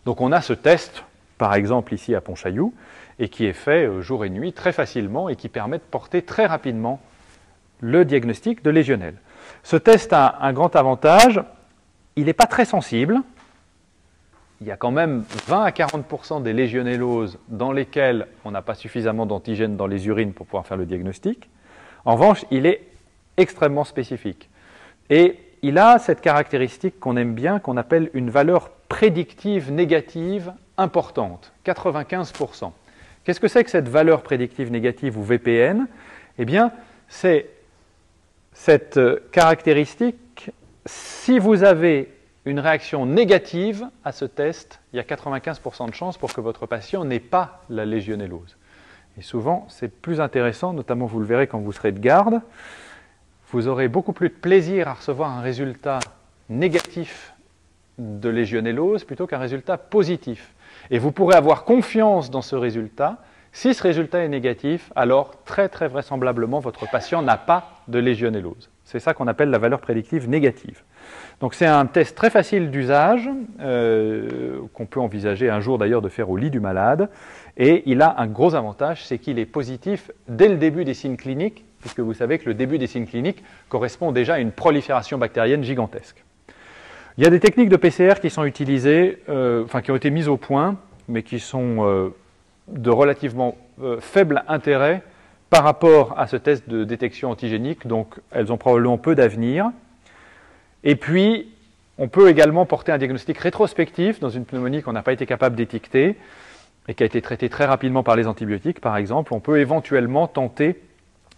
S1: Donc on a ce test, par exemple ici à Pontchaillou, et qui est fait jour et nuit très facilement et qui permet de porter très rapidement le diagnostic de Legionelle. Ce test a un grand avantage, il n'est pas très sensible. Il y a quand même 20 à 40% des légionelloses dans lesquelles on n'a pas suffisamment d'antigènes dans les urines pour pouvoir faire le diagnostic. En revanche, il est extrêmement spécifique. Et il a cette caractéristique qu'on aime bien, qu'on appelle une valeur prédictive négative importante, 95%. Qu'est-ce que c'est que cette valeur prédictive négative ou VPN? Eh bien, c'est cette caractéristique, si vous avez une réaction négative à ce test, il y a 95% de chances pour que votre patient n'ait pas la légionellose. Et souvent, c'est plus intéressant, notamment vous le verrez quand vous serez de garde, vous aurez beaucoup plus de plaisir à recevoir un résultat négatif de légionellose plutôt qu'un résultat positif. Et vous pourrez avoir confiance dans ce résultat. Si ce résultat est négatif, alors très très vraisemblablement, votre patient n'a pas de légionellose. C'est ça qu'on appelle la valeur prédictive négative. Donc c'est un test très facile d'usage, qu'on peut envisager un jour d'ailleurs de faire au lit du malade. Et il a un gros avantage, c'est qu'il est positif dès le début des signes cliniques puisque vous savez que le début des signes cliniques correspond déjà à une prolifération bactérienne gigantesque. Il y a des techniques de PCR qui sont utilisées, qui ont été mises au point, mais qui sont de relativement faible intérêt par rapport à ce test de détection antigénique, donc elles ont probablement peu d'avenir. Et puis, on peut également porter un diagnostic rétrospectif dans une pneumonie qu'on n'a pas été capable d'étiqueter et qui a été traitée très rapidement par les antibiotiques, par exemple. On peut éventuellement tenter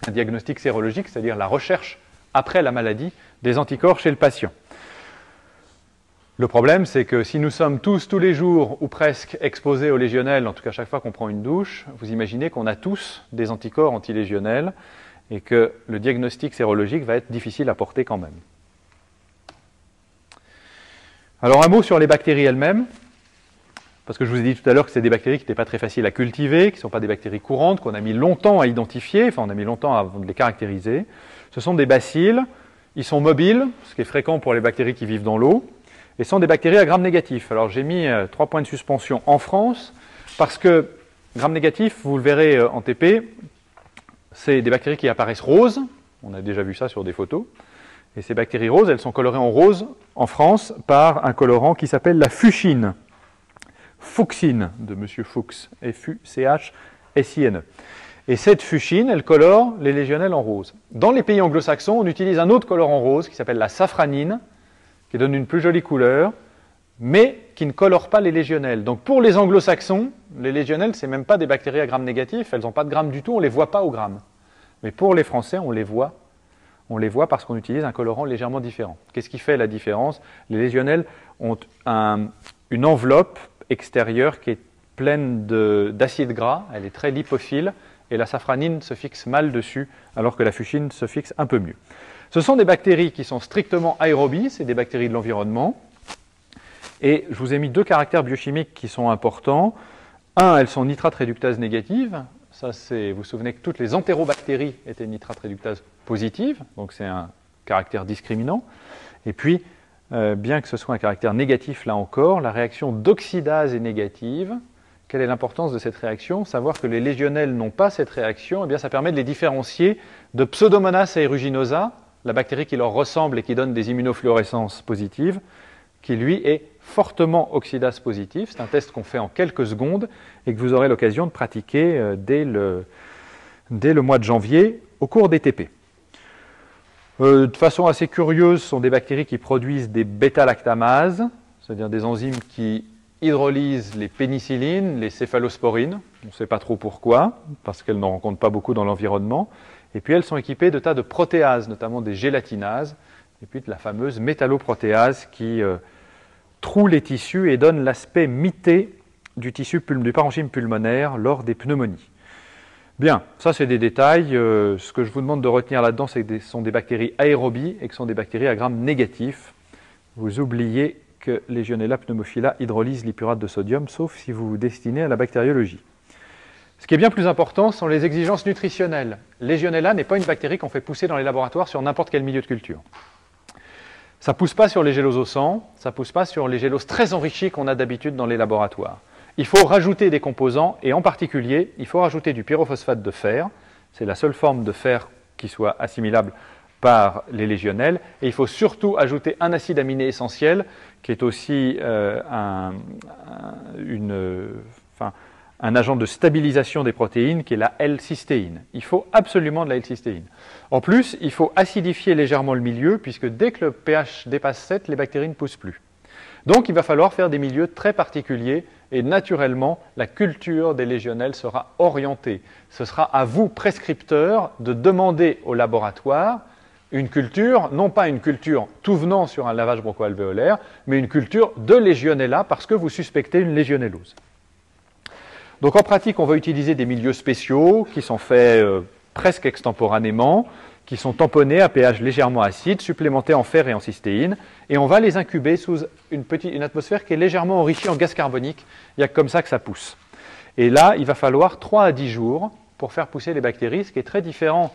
S1: un diagnostic sérologique, c'est-à-dire la recherche après la maladie des anticorps chez le patient. Le problème, c'est que si nous sommes tous les jours ou presque exposés aux légionnelles, en tout cas chaque fois qu'on prend une douche, vous imaginez qu'on a tous des anticorps antilégionnels et que le diagnostic sérologique va être difficile à porter quand même. Alors un mot sur les bactéries elles-mêmes, parce que je vous ai dit tout à l'heure que c'est des bactéries qui n'étaient pas très faciles à cultiver, qui ne sont pas des bactéries courantes, qu'on a mis longtemps à identifier, enfin on a mis longtemps avant de les caractériser. Ce sont des bacilles, ils sont mobiles, ce qui est fréquent pour les bactéries qui vivent dans l'eau, et sont des bactéries à gram négatif. Alors j'ai mis 3 points de suspension en France, parce que gram négatif, vous le verrez en TP, c'est des bactéries qui apparaissent roses, on a déjà vu ça sur des photos, et ces bactéries roses, elles sont colorées en rose en France par un colorant qui s'appelle la fuchsine. Fuchsine de M. Fuchs, F-U-C-H-S-I-N-E. Et cette fuchsine, elle colore les légionnelles en rose. Dans les pays anglo-saxons, on utilise un autre colorant rose qui s'appelle la safranine, qui donne une plus jolie couleur, mais qui ne colore pas les légionnelles. Donc pour les anglo-saxons, les légionnelles, ce n'est même pas des bactéries à gram négatif, elles n'ont pas de gramme du tout, on ne les voit pas au gramme. Mais pour les Français, on les voit parce qu'on utilise un colorant légèrement différent. Qu'est-ce qui fait la différence? Les légionnelles ont une enveloppe extérieure qui est pleine d'acides gras, elle est très lipophile, et la safranine se fixe mal dessus, alors que la fuchsine se fixe un peu mieux. Ce sont des bactéries qui sont strictement aérobies, c'est des bactéries de l'environnement. Et je vous ai mis 2 caractères biochimiques qui sont importants. Un, elles sont nitrate réductase négatives. Ça, vous vous souvenez que toutes les entérobactéries étaient nitrate réductase positives, donc c'est un caractère discriminant. Et puis, bien que ce soit un caractère négatif là encore, la réaction d'oxydase est négative. Quelle est l'importance de cette réaction? Savoir que les légionnelles n'ont pas cette réaction, eh bien, ça permet de les différencier de Pseudomonas aeruginosa, la bactérie qui leur ressemble et qui donne des immunofluorescences positives, qui lui est fortement oxydase positif. C'est un test qu'on fait en quelques secondes et que vous aurez l'occasion de pratiquer dès le mois de janvier au cours des TP. De façon assez curieuse, ce sont des bactéries qui produisent des bêta-lactamases, c'est-à-dire des enzymes qui hydrolysent les pénicillines, les céphalosporines. On ne sait pas trop pourquoi, parce qu'elles n'en rencontrent pas beaucoup dans l'environnement. Et puis elles sont équipées de tas de protéases, notamment des gélatinases, et puis de la fameuse métalloprotéase qui troue les tissus et donne l'aspect mité du parenchyme pulmonaire lors des pneumonies. Bien, ça c'est des détails. Ce que je vous demande de retenir là-dedans, c'est que ce sont des bactéries aérobies et que ce sont des bactéries à gram négatif. Vous oubliez que Legionella pneumophila hydrolyse l'hypurate de sodium, sauf si vous vous destinez à la bactériologie. Ce qui est bien plus important sont les exigences nutritionnelles. Legionella n'est pas une bactérie qu'on fait pousser dans les laboratoires sur n'importe quel milieu de culture. Ça ne pousse pas sur les géloses au sang, ça ne pousse pas sur les géloses très enrichies qu'on a d'habitude dans les laboratoires. Il faut rajouter des composants et en particulier, il faut rajouter du pyrophosphate de fer. C'est la seule forme de fer qui soit assimilable par les légionnelles. Et il faut surtout ajouter un acide aminé essentiel qui est aussi un agent de stabilisation des protéines qui est la L-cystéine. Il faut absolument de la L-cystéine. En plus, il faut acidifier légèrement le milieu puisque dès que le pH dépasse 7, les bactéries ne poussent plus. Donc il va falloir faire des milieux très particuliers et naturellement, la culture des légionnelles sera orientée. Ce sera à vous, prescripteurs, de demander au laboratoire une culture, non pas une culture tout venant sur un lavage broncho-alvéolaire, mais une culture de Legionella parce que vous suspectez une légionellose. Donc en pratique, on va utiliser des milieux spéciaux qui sont faits presque extemporanément, qui sont tamponnés à pH légèrement acide, supplémentés en fer et en cystéine, et on va les incuber sous une atmosphère qui est légèrement enrichie en gaz carbonique. Il n'y a que comme ça que ça pousse. Et là, il va falloir 3 à 10 jours pour faire pousser les bactéries, ce qui est très différent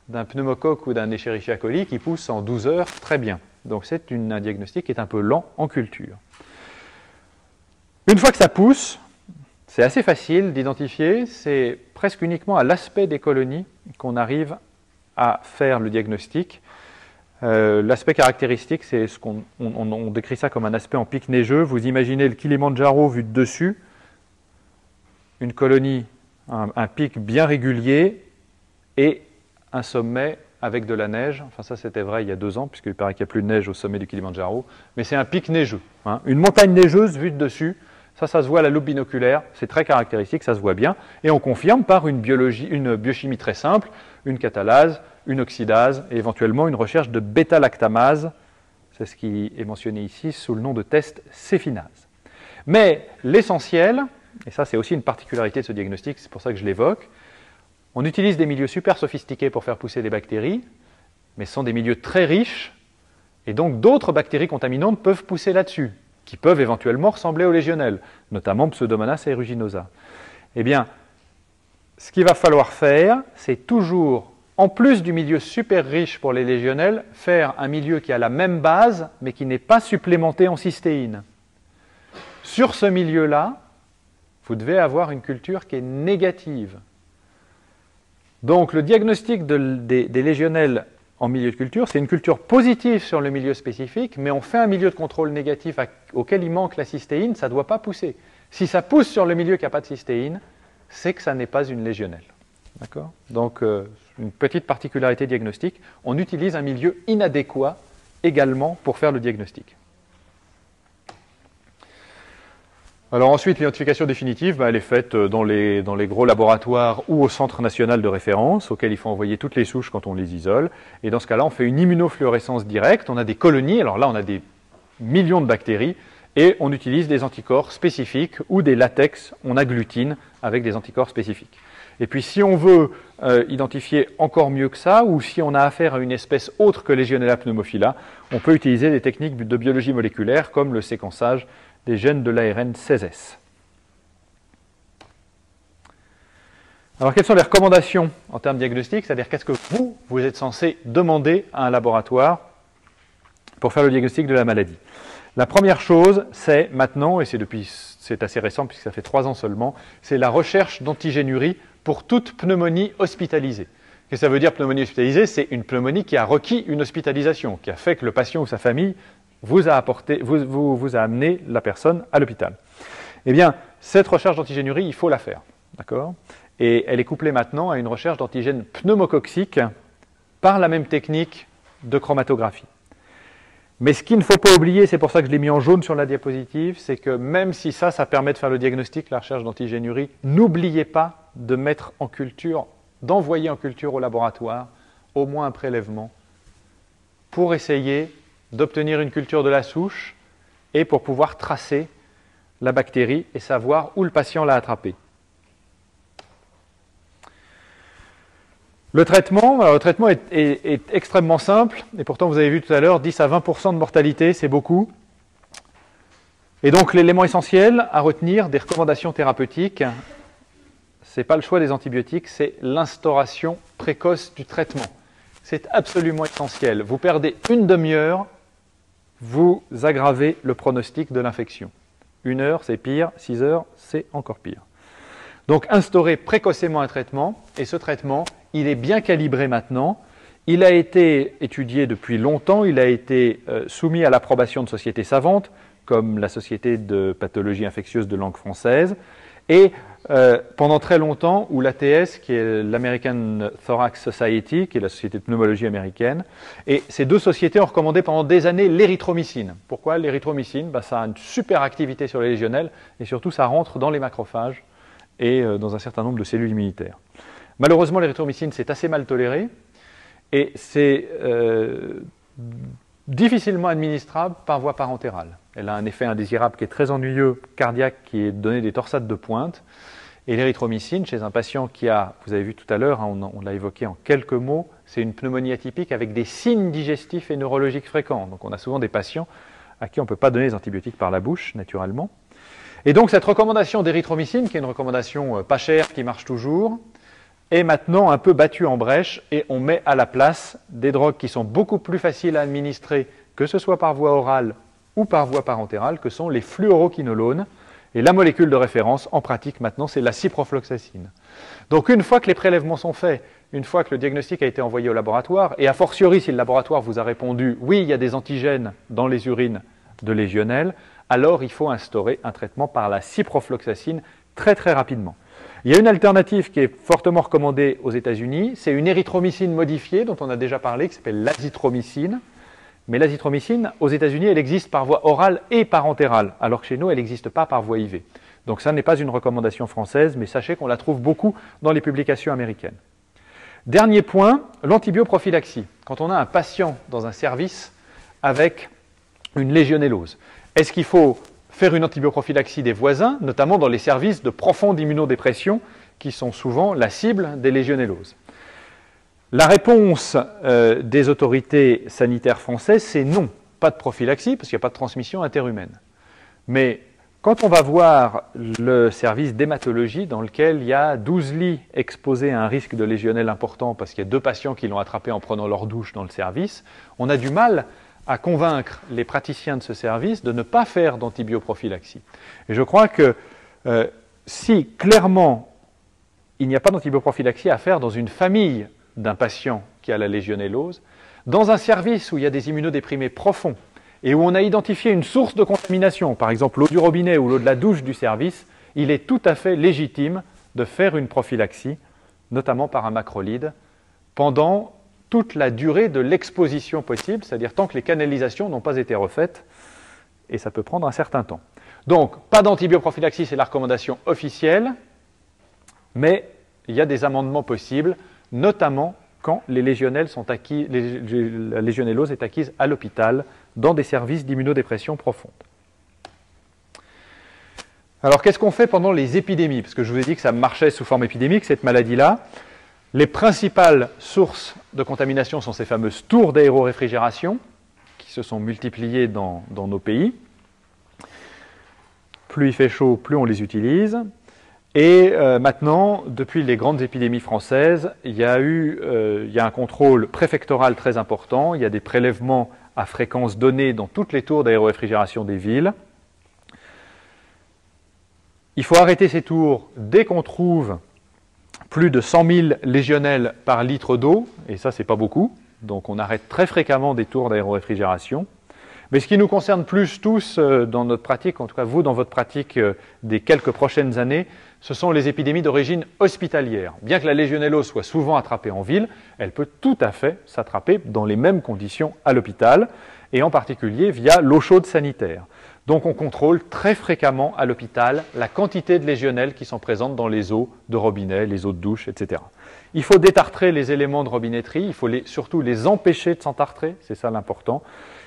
S1: d'un pneumocoque ou d'un Escherichia coli qui pousse en 12 heures très bien. Donc c'est un diagnostic qui est un peu lent en culture. Une fois que ça pousse, c'est assez facile d'identifier, c'est presque uniquement à l'aspect des colonies qu'on arrive à faire le diagnostic. L'aspect caractéristique, c'est ce qu'on on décrit ça comme un aspect en pic neigeux. Vous imaginez le Kilimandjaro vu de dessus, une colonie, un pic bien régulier et un sommet avec de la neige. Enfin ça c'était vrai il y a 2 ans, puisqu'il paraît qu'il n'y a plus de neige au sommet du Kilimandjaro, mais c'est un pic neigeux, hein. Une montagne neigeuse vue de dessus, ça se voit à la loupe binoculaire, c'est très caractéristique, ça se voit bien, et on confirme par une biochimie très simple, une catalase, une oxydase, et éventuellement une recherche de bêta-lactamase, c'est ce qui est mentionné ici sous le nom de test Céfinase. Mais l'essentiel, et ça c'est aussi une particularité de ce diagnostic, c'est pour ça que je l'évoque, on utilise des milieux super sophistiqués pour faire pousser des bactéries, mais ce sont des milieux très riches, et donc d'autres bactéries contaminantes peuvent pousser là-dessus, qui peuvent éventuellement ressembler aux légionnelles, notamment Pseudomonas aeruginosa. Eh bien, ce qu'il va falloir faire, c'est toujours, en plus du milieu super riche pour les légionnelles, faire un milieu qui a la même base, mais qui n'est pas supplémenté en cystéine. Sur ce milieu-là, vous devez avoir une culture qui est négative. Donc le diagnostic des légionnelles en milieu de culture, c'est une culture positive sur le milieu spécifique, mais on fait un milieu de contrôle négatif auquel il manque la cystéine, ça ne doit pas pousser. Si ça pousse sur le milieu qui n'a pas de cystéine, c'est que ça n'est pas une légionnelle. D'accord ? Donc une petite particularité diagnostique, on utilise un milieu inadéquat également pour faire le diagnostic. Alors ensuite, l'identification définitive, elle est faite dans les gros laboratoires ou au centre national de référence, auquel il faut envoyer toutes les souches quand on les isole. Et dans ce cas-là, on fait une immunofluorescence directe. On a des colonies, alors là, on a des millions de bactéries, et on utilise des anticorps spécifiques ou des latex, on agglutine avec des anticorps spécifiques. Et puis si on veut identifier encore mieux que ça, ou si on a affaire à une espèce autre que Legionella pneumophila, on peut utiliser des techniques de biologie moléculaire comme le séquençage des gènes de l'ARN 16S. Alors, quelles sont les recommandations en termes diagnostiques? C'est-à-dire, qu'est-ce que vous êtes censé demander à un laboratoire pour faire le diagnostic de la maladie? La première chose, c'est maintenant, et c'est assez récent puisque ça fait 3 ans seulement, c'est la recherche d'antigénurie pour toute pneumonie hospitalisée. Qu'est-ce que ça veut dire pneumonie hospitalisée? C'est une pneumonie qui a requis une hospitalisation, qui a fait que le patient ou sa famille vous a amené la personne à l'hôpital. Eh bien, cette recherche d'antigénurie, il faut la faire. D'accord ? Et elle est couplée maintenant à une recherche d'antigènes pneumococciques par la même technique de chromatographie. Mais ce qu'il ne faut pas oublier, c'est pour ça que je l'ai mis en jaune sur la diapositive, c'est que même si ça permet de faire le diagnostic, la recherche d'antigénurie, n'oubliez pas de mettre en culture, d'envoyer en culture au laboratoire au moins un prélèvement pour essayer d'obtenir une culture de la souche et pour pouvoir tracer la bactérie et savoir où le patient l'a attrapée. Le traitement est extrêmement simple, et pourtant vous avez vu tout à l'heure, 10 à 20% de mortalité, c'est beaucoup. Et donc l'élément essentiel à retenir des recommandations thérapeutiques, ce n'est pas le choix des antibiotiques, c'est l'instauration précoce du traitement. C'est absolument essentiel. Vous perdez une demi-heure, vous aggravez le pronostic de l'infection. 1 heure, c'est pire, 6 heures, c'est encore pire. Donc instaurer précocement un traitement, et ce traitement, il est bien calibré maintenant, il a été étudié depuis longtemps, il a été soumis à l'approbation de sociétés savantes, comme la Société de pathologie infectieuse de langue française, et pendant très longtemps, où l'ATS, qui est l'American Thorax Society, qui est la société de pneumologie américaine, et ces 2 sociétés ont recommandé pendant des années l'érythromycine. Pourquoi l'érythromycine? Ça a une super activité sur les légionnelles, et surtout ça rentre dans les macrophages et dans un certain nombre de cellules immunitaires. Malheureusement, l'érythromycine, c'est assez mal toléré, et c'est difficilement administrable par voie parentérale. Elle a un effet indésirable qui est très ennuyeux, cardiaque, qui est de donner des torsades de pointe. Et l'érythromycine, chez un patient qui a, vous avez vu tout à l'heure, hein, on l'a évoqué en quelques mots, c'est une pneumonie atypique avec des signes digestifs et neurologiques fréquents. Donc on a souvent des patients à qui on ne peut pas donner des antibiotiques par la bouche, naturellement. Et donc cette recommandation d'érythromycine, qui est une recommandation pas chère, qui marche toujours, est maintenant un peu battue en brèche, et on met à la place des drogues qui sont beaucoup plus faciles à administrer, que ce soit par voie orale ou par voie parentérale, que sont les fluoroquinolones. Et la molécule de référence, en pratique maintenant, c'est la ciprofloxacine. Donc une fois que les prélèvements sont faits, une fois que le diagnostic a été envoyé au laboratoire, et a fortiori si le laboratoire vous a répondu « oui, il y a des antigènes dans les urines de légionnelle », alors il faut instaurer un traitement par la ciprofloxacine très très rapidement. Il y a une alternative qui est fortement recommandée aux États-Unis, c'est une érythromycine modifiée dont on a déjà parlé, qui s'appelle l'azithromycine. Mais l'azithromycine, aux États-Unis, elle existe par voie orale et parentérale, alors que chez nous, elle n'existe pas par voie IV. Donc ça n'est pas une recommandation française, mais sachez qu'on la trouve beaucoup dans les publications américaines. Dernier point, l'antibioprophylaxie. Quand on a un patient dans un service avec une légionellose, est-ce qu'il faut faire une antibioprophylaxie des voisins, notamment dans les services de profonde immunodépression, qui sont souvent la cible des légionelloses? La réponse des autorités sanitaires françaises, c'est non, pas de prophylaxie, parce qu'il n'y a pas de transmission interhumaine. Mais quand on va voir le service d'hématologie dans lequel il y a 12 lits exposés à un risque de légionnelle important, parce qu'il y a 2 patients qui l'ont attrapé en prenant leur douche dans le service, on a du mal à convaincre les praticiens de ce service de ne pas faire d'antibioprophylaxie. Et je crois que si clairement il n'y a pas d'antibioprophylaxie à faire dans une famille d'un patient qui a la légionellose, dans un service où il y a des immunodéprimés profonds et où on a identifié une source de contamination, par exemple l'eau du robinet ou l'eau de la douche du service, il est tout à fait légitime de faire une prophylaxie, notamment par un macrolide, pendant toute la durée de l'exposition possible, c'est-à-dire tant que les canalisations n'ont pas été refaites, et ça peut prendre un certain temps. Donc, pas d'antibioprophylaxie, c'est la recommandation officielle, mais il y a des amendements possibles, notamment quand les légionnelles sont acquises, la légionellose est acquise à l'hôpital dans des services d'immunodépression profonde. Alors, qu'est-ce qu'on fait pendant les épidémies? Parce que je vous ai dit que ça marchait sous forme épidémique, cette maladie-là. Les principales sources de contamination sont ces fameuses tours d'aéroréfrigération qui se sont multipliées dans nos pays. Plus il fait chaud, plus on les utilise. Et maintenant, depuis les grandes épidémies françaises, il y a un contrôle préfectoral très important. Il y a des prélèvements à fréquence donnée dans toutes les tours d'aéroréfrigération des villes. Il faut arrêter ces tours dès qu'on trouve plus de 100 000 légionnelles par litre d'eau, et ça, c'est pas beaucoup. Donc on arrête très fréquemment des tours d'aéroréfrigération. Mais ce qui nous concerne plus tous dans notre pratique, en tout cas vous dans votre pratique des quelques prochaines années, ce sont les épidémies d'origine hospitalière. Bien que la légionellose soit souvent attrapée en ville, elle peut tout à fait s'attraper dans les mêmes conditions à l'hôpital, et en particulier via l'eau chaude sanitaire. Donc on contrôle très fréquemment à l'hôpital la quantité de légionelles qui sont présentes dans les eaux de robinet, les eaux de douche, etc. Il faut détartrer les éléments de robinetterie, il faut surtout les empêcher de s'entartrer, c'est ça l'important.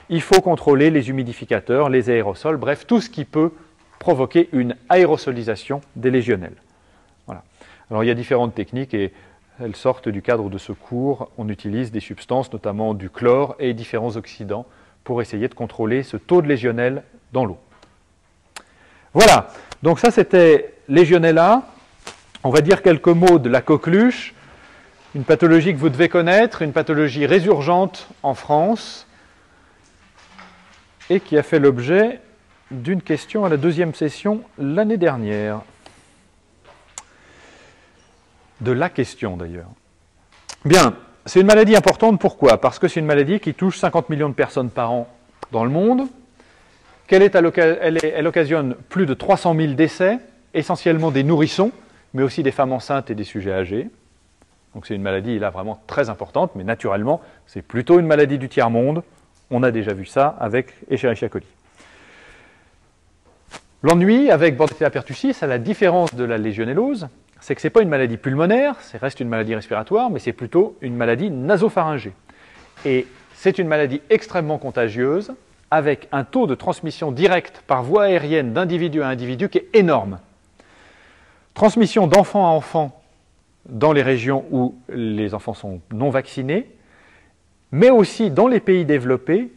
S1: Il faut contrôler les humidificateurs, les aérosols, bref, tout ce qui peut provoquer une aérosolisation des légionelles. Voilà. Alors il y a différentes techniques et elles sortent du cadre de ce cours. On utilise des substances, notamment du chlore et différents oxydants, pour essayer de contrôler ce taux de légionelles dans l'eau. Voilà, donc ça c'était Legionella. On va dire quelques mots de la coqueluche, une pathologie que vous devez connaître, une pathologie résurgente en France, et qui a fait l'objet d'une question à la deuxième session l'année dernière. De la question d'ailleurs. Bien, c'est une maladie importante, pourquoi? Parce que c'est une maladie qui touche 50 millions de personnes par an dans le monde. Elle occasionne plus de 300 000 décès, essentiellement des nourrissons, mais aussi des femmes enceintes et des sujets âgés. Donc c'est une maladie là vraiment très importante, mais naturellement, c'est plutôt une maladie du tiers-monde. On a déjà vu ça avec Escherichia coli. L'ennui avec Bordetella pertussis, à la différence de la légionellose, c'est que ce n'est pas une maladie pulmonaire, ça reste une maladie respiratoire, mais c'est plutôt une maladie nasopharyngée. Et c'est une maladie extrêmement contagieuse, avec un taux de transmission directe par voie aérienne d'individu à individu qui est énorme. Transmission d'enfant à enfant dans les régions où les enfants sont non vaccinés, mais aussi dans les pays développés,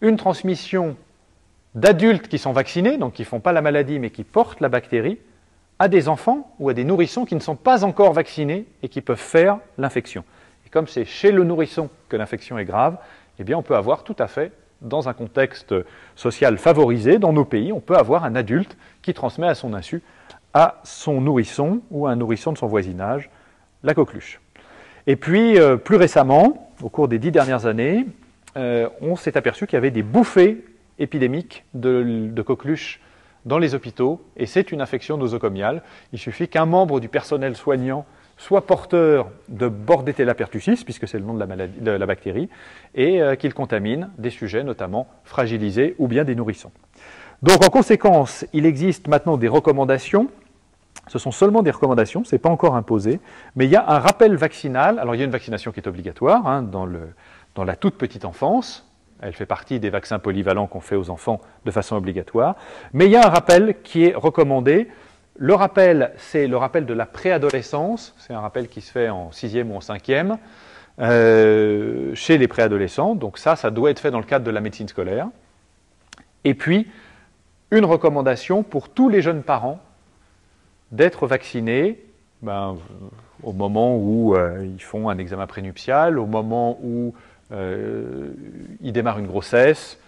S1: une transmission d'adultes qui sont vaccinés, donc qui ne font pas la maladie mais qui portent la bactérie, à des enfants ou à des nourrissons qui ne sont pas encore vaccinés et qui peuvent faire l'infection. Et comme c'est chez le nourrisson que l'infection est grave, eh bien on peut avoir tout à fait dans un contexte social favorisé, dans nos pays, on peut avoir un adulte qui transmet à son insu à son nourrisson ou à un nourrisson de son voisinage la coqueluche. Et puis, plus récemment, au cours des 10 dernières années, on s'est aperçu qu'il y avait des bouffées épidémiques de coqueluches dans les hôpitaux, et c'est une infection nosocomiale. Il suffit qu'un membre du personnel soignant soit porteur de Bordetella pertussis, puisque c'est le nom de la bactérie, et qu'il contamine des sujets, notamment fragilisés ou bien des nourrissons. Donc en conséquence, il existe maintenant des recommandations. Ce sont seulement des recommandations, ce n'est pas encore imposé, mais il y a un rappel vaccinal. Alors il y a une vaccination qui est obligatoire hein, dans la toute petite enfance. Elle fait partie des vaccins polyvalents qu'on fait aux enfants de façon obligatoire. Mais il y a un rappel qui est recommandé. Le rappel, c'est le rappel de la préadolescence. C'est un rappel qui se fait en 6e ou en 5e chez les préadolescents. Donc ça doit être fait dans le cadre de la médecine scolaire. Et puis, une recommandation pour tous les jeunes parents d'être vaccinés au moment où ils font un examen prénuptial, au moment où ils démarrent une grossesse.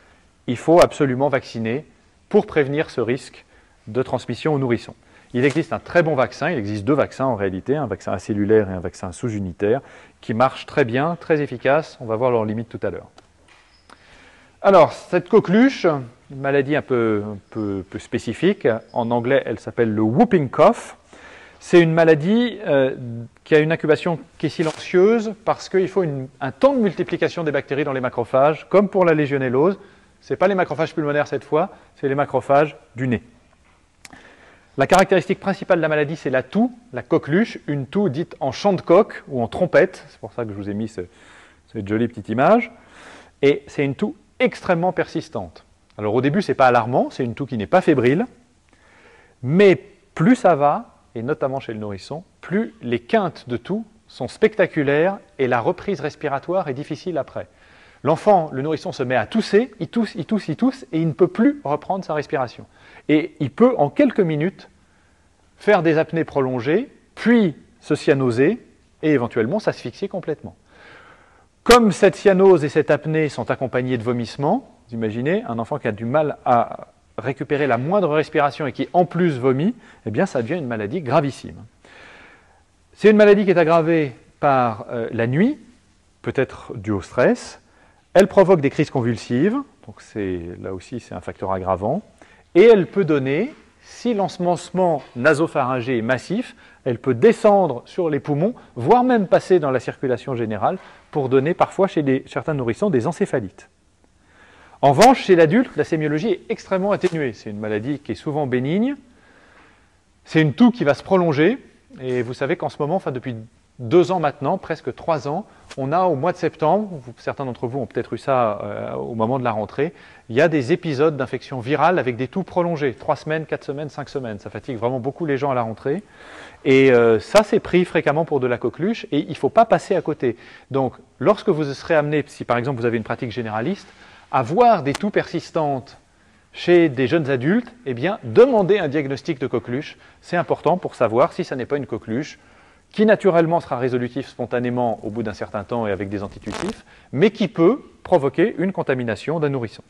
S1: Il faut absolument vacciner pour prévenir ce risque de transmission aux nourrissons. Il existe un très bon vaccin, il existe 2 vaccins en réalité, un vaccin acellulaire et un vaccin sous-unitaire, qui marchent très bien, très efficaces. On va voir leurs limites tout à l'heure. Alors, cette coqueluche, une maladie un peu spécifique, en anglais elle s'appelle le whooping cough. C'est une maladie qui a une incubation qui est silencieuse parce qu'il faut un temps de multiplication des bactéries dans les macrophages, comme pour la légionellose. Ce n'est pas les macrophages pulmonaires cette fois, c'est les macrophages du nez. La caractéristique principale de la maladie, c'est la toux, la coqueluche, une toux dite en chant de coq ou en trompette. C'est pour ça que je vous ai mis cette jolie petite image. Et c'est une toux extrêmement persistante. Alors au début, ce n'est pas alarmant, c'est une toux qui n'est pas fébrile, mais plus ça va, et notamment chez le nourrisson, plus les quintes de toux sont spectaculaires et la reprise respiratoire est difficile après. L'enfant, le nourrisson se met à tousser, il tousse, il tousse, il tousse, et il ne peut plus reprendre sa respiration. Et il peut, en quelques minutes, faire des apnées prolongées, puis se cyanoser, et éventuellement s'asphyxier complètement. Comme cette cyanose et cette apnée sont accompagnées de vomissements, vous imaginez, un enfant qui a du mal à récupérer la moindre respiration et qui en plus vomit, eh bien ça devient une maladie gravissime. C'est une maladie qui est aggravée par la nuit, peut-être due au stress. Elle provoque des crises convulsives, donc là aussi c'est un facteur aggravant, et elle peut donner, si l'ensemencement nasopharyngé est massif, elle peut descendre sur les poumons, voire même passer dans la circulation générale, pour donner parfois chez certains nourrissons des encéphalites. En revanche, chez l'adulte, la sémiologie est extrêmement atténuée. C'est une maladie qui est souvent bénigne. C'est une toux qui va se prolonger. Et vous savez qu'en ce moment, depuis 2 ans maintenant, presque 3 ans, on a au mois de septembre, certains d'entre vous ont peut-être eu ça au moment de la rentrée, il y a des épisodes d'infection virale avec des toux prolongées, 3 semaines, 4 semaines, 5 semaines. Ça fatigue vraiment beaucoup les gens à la rentrée. Et ça, c'est pris fréquemment pour de la coqueluche et il ne faut pas passer à côté. Donc, lorsque vous serez amené, si par exemple vous avez une pratique généraliste, à voir des toux persistantes chez des jeunes adultes, eh bien, demandez un diagnostic de coqueluche. C'est important pour savoir si ça n'est pas une coqueluche qui naturellement sera résolutif spontanément au bout d'un certain temps et avec des antitussifs, mais qui peut provoquer une contamination d'un nourrisson.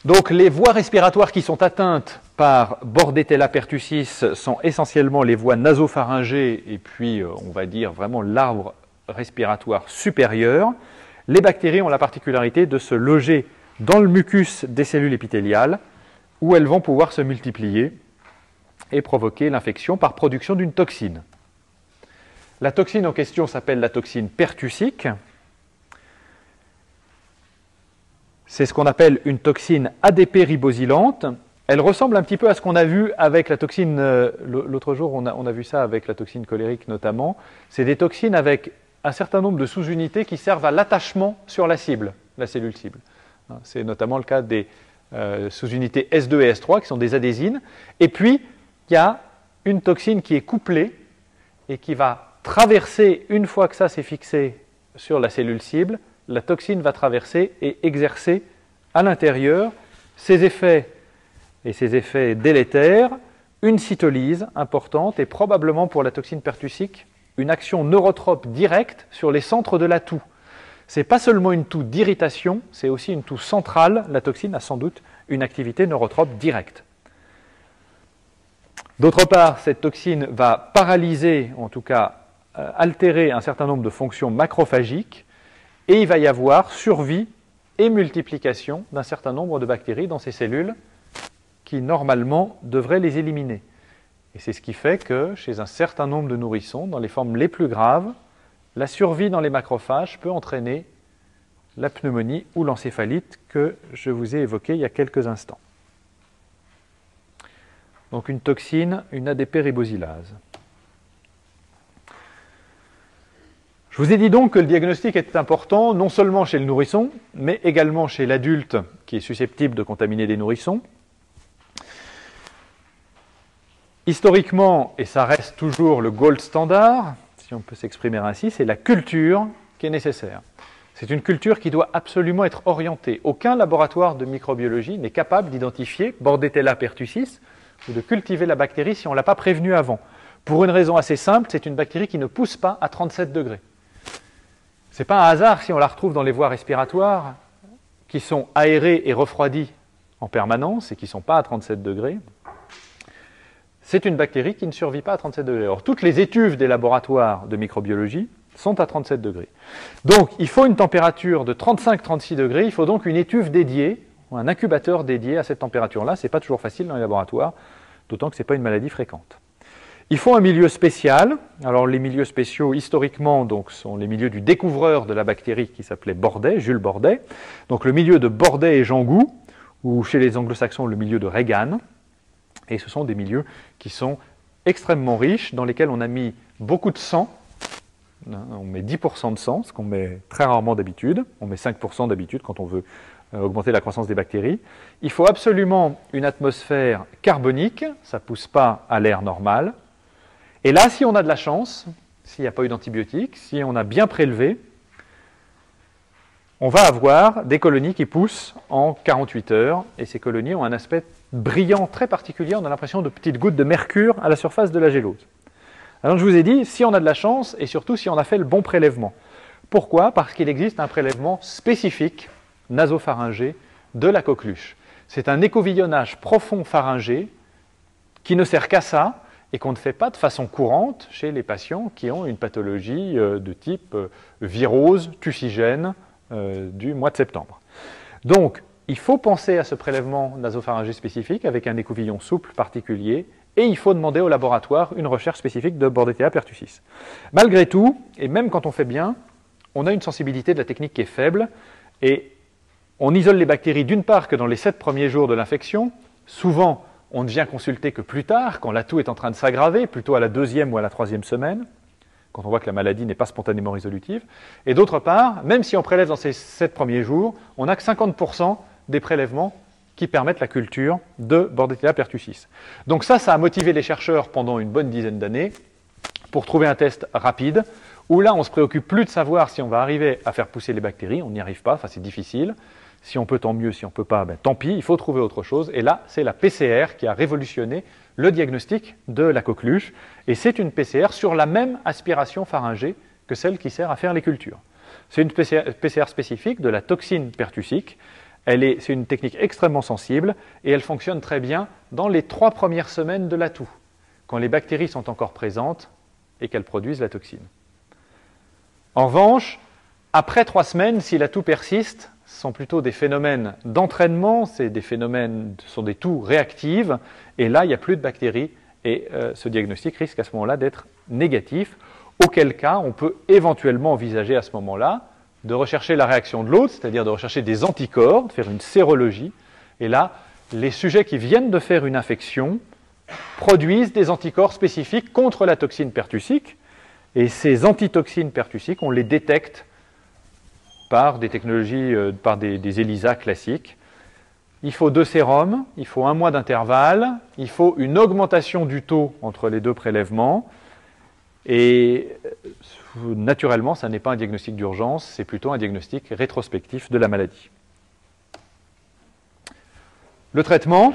S1: Donc les voies respiratoires qui sont atteintes par Bordetella pertussis sont essentiellement les voies nasopharyngées et puis on va dire vraiment l'arbre respiratoire supérieur. Les bactéries ont la particularité de se loger dans le mucus des cellules épithéliales où elles vont pouvoir se multiplier et provoquer l'infection par production d'une toxine. La toxine en question s'appelle la toxine pertussique. C'est ce qu'on appelle une toxine ADP-ribosylante. Elle ressemble un petit peu à ce qu'on a vu avec la toxine, l'autre jour on a vu ça avec la toxine cholérique notamment. C'est des toxines avec un certain nombre de sous-unités qui servent à l'attachement sur la cible, la cellule cible. C'est notamment le cas des sous-unités S2 et S3 qui sont des adhésines. Et puis, il y a une toxine qui est couplée et qui va traverser, une fois que ça s'est fixé sur la cellule cible, la toxine va traverser et exercer à l'intérieur ses effets et ses effets délétères, une cytolyse importante et probablement pour la toxine pertussique, une action neurotrope directe sur les centres de la toux. Ce n'est pas seulement une toux d'irritation, c'est aussi une toux centrale. La toxine a sans doute une activité neurotrope directe. D'autre part, cette toxine va paralyser, en tout cas altérer un certain nombre de fonctions macrophagiques, et il va y avoir survie et multiplication d'un certain nombre de bactéries dans ces cellules qui, normalement, devraient les éliminer. Et c'est ce qui fait que, chez un certain nombre de nourrissons, dans les formes les plus graves, la survie dans les macrophages peut entraîner la pneumonie ou l'encéphalite que je vous ai évoquée il y a quelques instants. Donc une toxine, une ADP-ribosylase. Je vous ai dit donc que le diagnostic est important, non seulement chez le nourrisson, mais également chez l'adulte qui est susceptible de contaminer des nourrissons. Historiquement, et ça reste toujours le gold standard, si on peut s'exprimer ainsi, c'est la culture qui est nécessaire. C'est une culture qui doit absolument être orientée. Aucun laboratoire de microbiologie n'est capable d'identifier Bordetella pertussis ou de cultiver la bactérie si on ne l'a pas prévenue avant. Pour une raison assez simple, c'est une bactérie qui ne pousse pas à 37 degrés. Ce n'est pas un hasard si on la retrouve dans les voies respiratoires qui sont aérées et refroidies en permanence et qui ne sont pas à 37 degrés. C'est une bactérie qui ne survit pas à 37 degrés. Alors, toutes les étuves des laboratoires de microbiologie sont à 37 degrés. Donc, il faut une température de 35-36 degrés. Il faut donc une étuve dédiée, ou un incubateur dédié à cette température-là. Ce n'est pas toujours facile dans les laboratoires, d'autant que ce n'est pas une maladie fréquente. Il faut un milieu spécial. Alors, les milieux spéciaux, historiquement, donc, sont les milieux du découvreur de la bactérie qui s'appelait Bordet, Jules Bordet. Donc, le milieu de Bordet et Jean Gou, ou chez les anglo-saxons, le milieu de Regan. Et ce sont des milieux qui sont extrêmement riches, dans lesquels on a mis beaucoup de sang. On met 10% de sang, ce qu'on met très rarement d'habitude. On met 5% d'habitude quand on veut augmenter la croissance des bactéries. Il faut absolument une atmosphère carbonique, ça ne pousse pas à l'air normal. Et là, si on a de la chance, s'il n'y a pas eu d'antibiotiques, si on a bien prélevé, on va avoir des colonies qui poussent en 48 heures, et ces colonies ont un aspect brillant très particulier, on a l'impression de petites gouttes de mercure à la surface de la gélose. Alors je vous ai dit, si on a de la chance, et surtout si on a fait le bon prélèvement. Pourquoi? Parce qu'il existe un prélèvement spécifique, nasopharyngé, de la coqueluche. C'est un écouvillonnage profond pharyngé qui ne sert qu'à ça, et qu'on ne fait pas de façon courante chez les patients qui ont une pathologie de type virose, tucigène du mois de septembre. Donc, il faut penser à ce prélèvement nasopharyngé spécifique avec un écouvillon souple particulier, et il faut demander au laboratoire une recherche spécifique de Bordetella pertussis. Malgré tout, et même quand on fait bien, on a une sensibilité de la technique qui est faible, et on isole les bactéries d'une part que dans les 7 premiers jours de l'infection, souvent on ne vient consulter que plus tard, quand la toux est en train de s'aggraver, plutôt à la 2e ou à la 3e semaine, quand on voit que la maladie n'est pas spontanément résolutive. Et d'autre part, même si on prélève dans ces 7 premiers jours, on n'a que 50% des prélèvements qui permettent la culture de Bordetella pertussis. Donc ça a motivé les chercheurs pendant une bonne dizaine d'années pour trouver un test rapide, où là on ne se préoccupe plus de savoir si on va arriver à faire pousser les bactéries, on n'y arrive pas, enfin c'est difficile. Si on peut, tant mieux. Si on ne peut pas, tant pis, il faut trouver autre chose. Et là, c'est la PCR qui a révolutionné le diagnostic de la coqueluche. Et c'est une PCR sur la même aspiration pharyngée que celle qui sert à faire les cultures. C'est une PCR spécifique de la toxine pertussique. C'est une technique extrêmement sensible et elle fonctionne très bien dans les 3 premières semaines de la toux, quand les bactéries sont encore présentes et qu'elles produisent la toxine. En revanche, après 3 semaines, si la toux persiste, ce sont plutôt des phénomènes d'entraînement, ce sont des toux réactives, et là, il n'y a plus de bactéries, et ce diagnostic risque à ce moment-là d'être négatif, auquel cas, on peut éventuellement envisager à ce moment-là de rechercher la réaction de l'autre, c'est-à-dire de rechercher des anticorps, de faire une sérologie, et là, les sujets qui viennent de faire une infection produisent des anticorps spécifiques contre la toxine pertussique, et ces antitoxines pertussiques, on les détecte par des technologies, par des ELISA classiques. Il faut 2 sérums, il faut 1 mois d'intervalle, il faut une augmentation du taux entre les 2 prélèvements, et naturellement, ça n'est pas un diagnostic d'urgence, c'est plutôt un diagnostic rétrospectif de la maladie. Le traitement,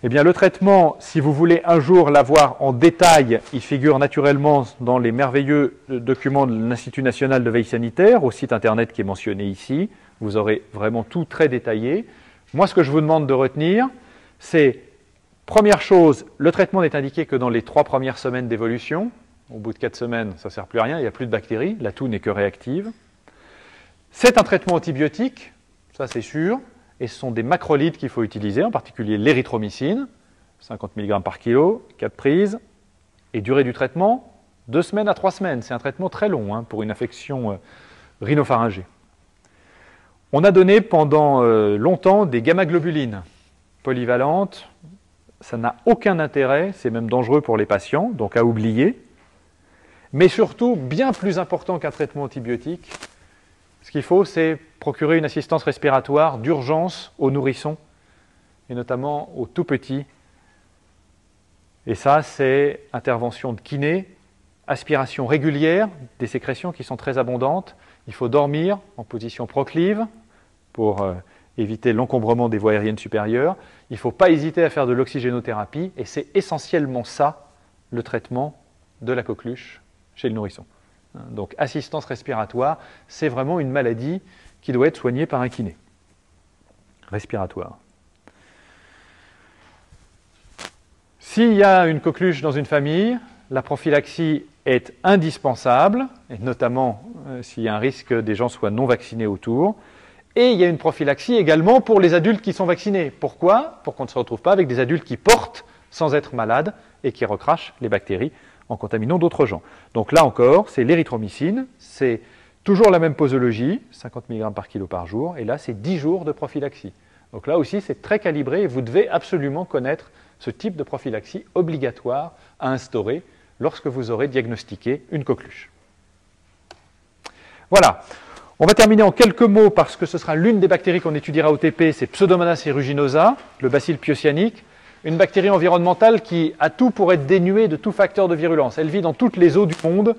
S1: Eh bien, le traitement, si vous voulez un jour l'avoir en détail, il figure naturellement dans les merveilleux documents de l'Institut national de veille sanitaire, au site internet qui est mentionné ici. Vous aurez vraiment tout très détaillé. Moi, ce que je vous demande de retenir, c'est, première chose, le traitement n'est indiqué que dans les 3 premières semaines d'évolution. Au bout de 4 semaines, ça ne sert plus à rien, il n'y a plus de bactéries, la toux n'est que réactive. C'est un traitement antibiotique, ça c'est sûr. Et ce sont des macrolides qu'il faut utiliser, en particulier l'érythromycine, 50 mg par kilo, 4 prises. Et durée du traitement, 2 semaines à 3 semaines. C'est un traitement très long pour une infection rhinopharyngée. On a donné pendant longtemps des gamma-globulines polyvalentes. Ça n'a aucun intérêt, c'est même dangereux pour les patients, donc à oublier. Mais surtout, bien plus important qu'un traitement antibiotique, ce qu'il faut, c'est procurer une assistance respiratoire d'urgence aux nourrissons, et notamment aux tout petits. Et ça, c'est intervention de kiné, aspiration régulière des sécrétions qui sont très abondantes. Il faut dormir en position proclive pour éviter l'encombrement des voies aériennes supérieures. Il ne faut pas hésiter à faire de l'oxygénothérapie, et c'est essentiellement ça, le traitement de la coqueluche chez le nourrisson. Donc, assistance respiratoire, c'est vraiment une maladie qui doit être soignée par un kiné respiratoire. S'il y a une coqueluche dans une famille, la prophylaxie est indispensable, et notamment s'il y a un risque que des gens soient non vaccinés autour. Et il y a une prophylaxie également pour les adultes qui sont vaccinés. Pourquoi? Pour qu'on ne se retrouve pas avec des adultes qui portent sans être malades et qui recrachent les bactéries en contaminant d'autres gens. Donc là encore, c'est l'érythromycine, c'est toujours la même posologie, 50 mg par kilo par jour, et là c'est 10 jours de prophylaxie. Donc là aussi c'est très calibré et vous devez absolument connaître ce type de prophylaxie obligatoire à instaurer lorsque vous aurez diagnostiqué une coqueluche. Voilà, on va terminer en quelques mots parce que ce sera l'une des bactéries qu'on étudiera au TP, c'est Pseudomonas aeruginosa, le bacille pyocyanique. Une bactérie environnementale qui a tout pour être dénuée de tout facteur de virulence. Elle vit dans toutes les eaux du monde,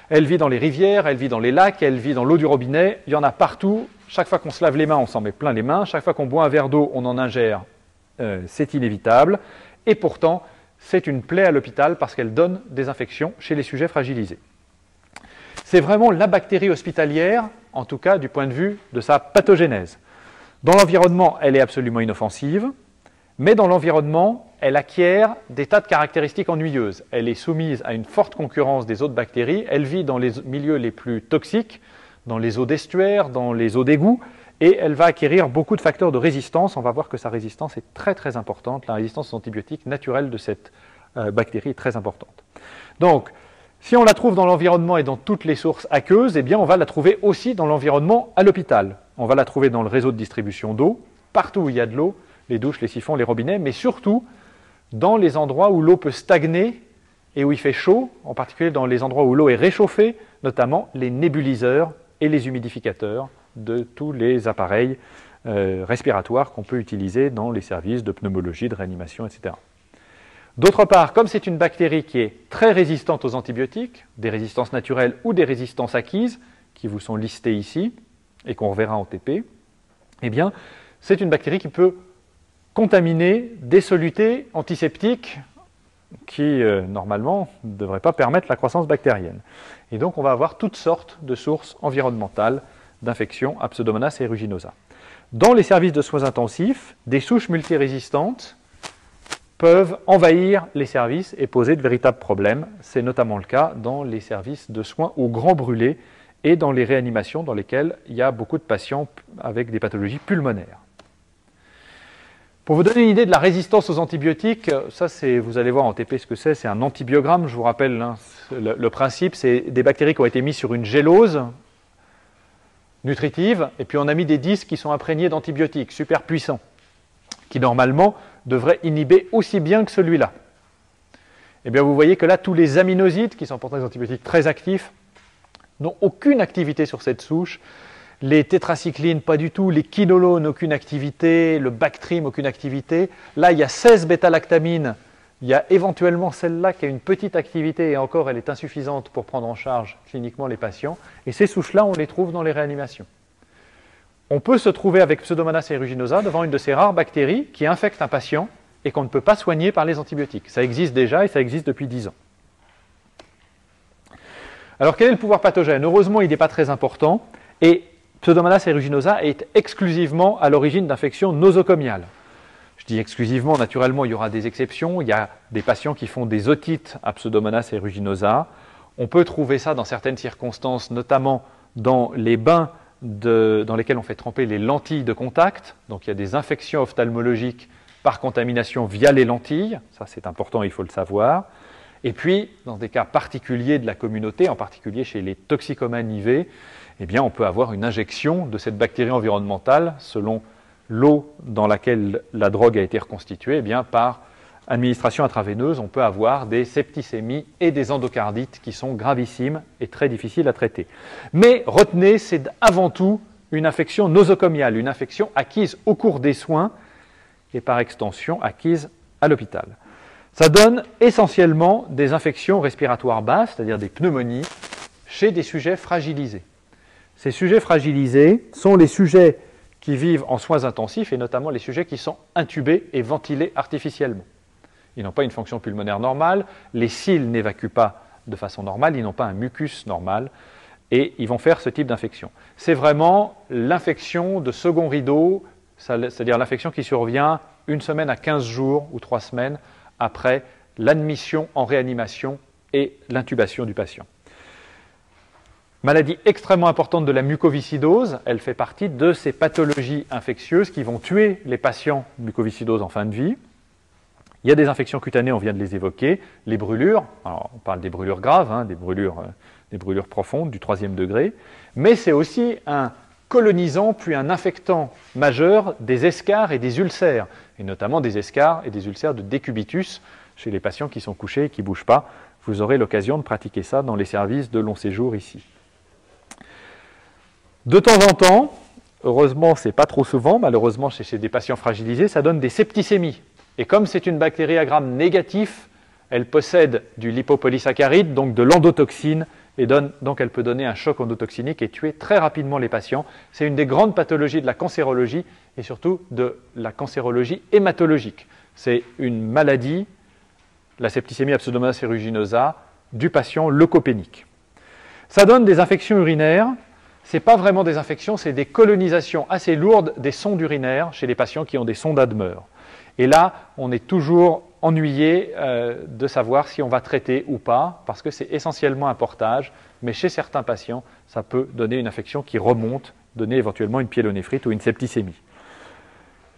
S1: elle vit dans les rivières, elle vit dans les lacs, elle vit dans l'eau du robinet, il y en a partout. Chaque fois qu'on se lave les mains, on s'en met plein les mains. Chaque fois qu'on boit un verre d'eau, on en ingère. C'est inévitable. Et pourtant, c'est une plaie à l'hôpital parce qu'elle donne des infections chez les sujets fragilisés. C'est vraiment la bactérie hospitalière, en tout cas du point de vue de sa pathogénèse. Dans l'environnement, elle est absolument inoffensive. Mais dans l'environnement, elle acquiert des tas de caractéristiques ennuyeuses. Elle est soumise à une forte concurrence des autres bactéries. Elle vit dans les milieux les plus toxiques, dans les eaux d'estuaire, dans les eaux d'égout, et elle va acquérir beaucoup de facteurs de résistance. On va voir que sa résistance est très très importante. La résistance aux antibiotiques naturelle de cette bactérie est très importante. Donc, si on la trouve dans l'environnement et dans toutes les sources aqueuses, eh bien on va la trouver aussi dans l'environnement à l'hôpital. On va la trouver dans le réseau de distribution d'eau, partout où il y a de l'eau, les douches, les siphons, les robinets, mais surtout dans les endroits où l'eau peut stagner et où il fait chaud, en particulier dans les endroits où l'eau est réchauffée, notamment les nébuliseurs et les humidificateurs de tous les appareils respiratoires qu'on peut utiliser dans les services de pneumologie, de réanimation, etc. D'autre part, comme c'est une bactérie qui est très résistante aux antibiotiques, des résistances naturelles ou des résistances acquises, qui vous sont listées ici et qu'on reverra en TP, eh bien, c'est une bactérie qui peut contaminer des solutés antiseptiques qui, normalement, ne devraient pas permettre la croissance bactérienne. Et donc, on va avoir toutes sortes de sources environnementales d'infections à Pseudomonas aeruginosa. Dans les services de soins intensifs, des souches multirésistantes peuvent envahir les services et poser de véritables problèmes. C'est notamment le cas dans les services de soins au grand brûlé et dans les réanimations dans lesquelles il y a beaucoup de patients avec des pathologies pulmonaires. Pour vous donner une idée de la résistance aux antibiotiques, ça vous allez voir en TP ce que c'est un antibiogramme, je vous rappelle, le principe, c'est des bactéries qui ont été mises sur une gélose nutritive, et puis on a mis des disques qui sont imprégnés d'antibiotiques, super puissants, qui normalement devraient inhiber aussi bien que celui-là. Et bien vous voyez que là, tous les aminosides, qui sont pourtant des antibiotiques très actifs, n'ont aucune activité sur cette souche. Les tétracyclines, pas du tout. Les quinolones, aucune activité. Le Bactrim, aucune activité. Là, il y a 16 bêta-lactamines. Il y a éventuellement celle-là qui a une petite activité, et encore, elle est insuffisante pour prendre en charge cliniquement les patients. Et ces souches-là, on les trouve dans les réanimations. On peut se trouver avec Pseudomonas aeruginosa devant une de ces rares bactéries qui infecte un patient et qu'on ne peut pas soigner par les antibiotiques. Ça existe déjà et ça existe depuis 10 ans. Alors quel est le pouvoir pathogène? Heureusement, il n'est pas très important et Pseudomonas aeruginosa est exclusivement à l'origine d'infections nosocomiales. Je dis exclusivement, naturellement, il y aura des exceptions. Il y a des patients qui font des otites à Pseudomonas aeruginosa. On peut trouver ça dans certaines circonstances, notamment dans les bains dans lesquels on fait tremper les lentilles de contact. Donc il y a des infections ophtalmologiques par contamination via les lentilles. Ça, c'est important, il faut le savoir. Et puis, dans des cas particuliers de la communauté, en particulier chez les toxicomanes IV, eh bien, on peut avoir une injection de cette bactérie environnementale selon l'eau dans laquelle la drogue a été reconstituée. Eh bien, par administration intraveineuse, on peut avoir des septicémies et des endocardites qui sont gravissimes et très difficiles à traiter. Mais retenez, c'est avant tout une infection nosocomiale, une infection acquise au cours des soins et par extension acquise à l'hôpital. Ça donne essentiellement des infections respiratoires basses, c'est-à-dire des pneumonies, chez des sujets fragilisés. Ces sujets fragilisés sont les sujets qui vivent en soins intensifs et notamment les sujets qui sont intubés et ventilés artificiellement. Ils n'ont pas une fonction pulmonaire normale, les cils n'évacuent pas de façon normale, ils n'ont pas un mucus normal et ils vont faire ce type d'infection. C'est vraiment l'infection de second rideau, c'est-à-dire l'infection qui survient 1 semaine à 15 jours ou 3 semaines après l'admission en réanimation et l'intubation du patient. Maladie extrêmement importante de la mucoviscidose, elle fait partie de ces pathologies infectieuses qui vont tuer les patients mucoviscidoses en fin de vie. Il y a des infections cutanées, on vient de les évoquer, les brûlures, alors on parle des brûlures graves, hein, des brûlures profondes du 3e degré, mais c'est aussi un colonisant puis un infectant majeur des escarres et des ulcères, et notamment des escarres et des ulcères de décubitus chez les patients qui sont couchés et qui ne bougent pas. Vous aurez l'occasion de pratiquer ça dans les services de long séjour ici. De temps en temps, heureusement ce n'est pas trop souvent, malheureusement chez des patients fragilisés, ça donne des septicémies. Et comme c'est une bactérie à gram négatif, elle possède du lipopolysaccharide, donc de l'endotoxine, et donc elle peut donner un choc endotoxinique et tuer très rapidement les patients. C'est une des grandes pathologies de la cancérologie et surtout de la cancérologie hématologique. C'est une maladie, la septicémie à Pseudomonas aeruginosa, du patient leucopénique. Ça donne des infections urinaires. Ce n'est pas vraiment des infections, c'est des colonisations assez lourdes des sondes urinaires chez les patients qui ont des sondes Admer. Et là, on est toujours ennuyé de savoir si on va traiter ou pas, parce que c'est essentiellement un portage, mais chez certains patients, ça peut donner une infection qui remonte, donner éventuellement une pyélonéphrite ou une septicémie.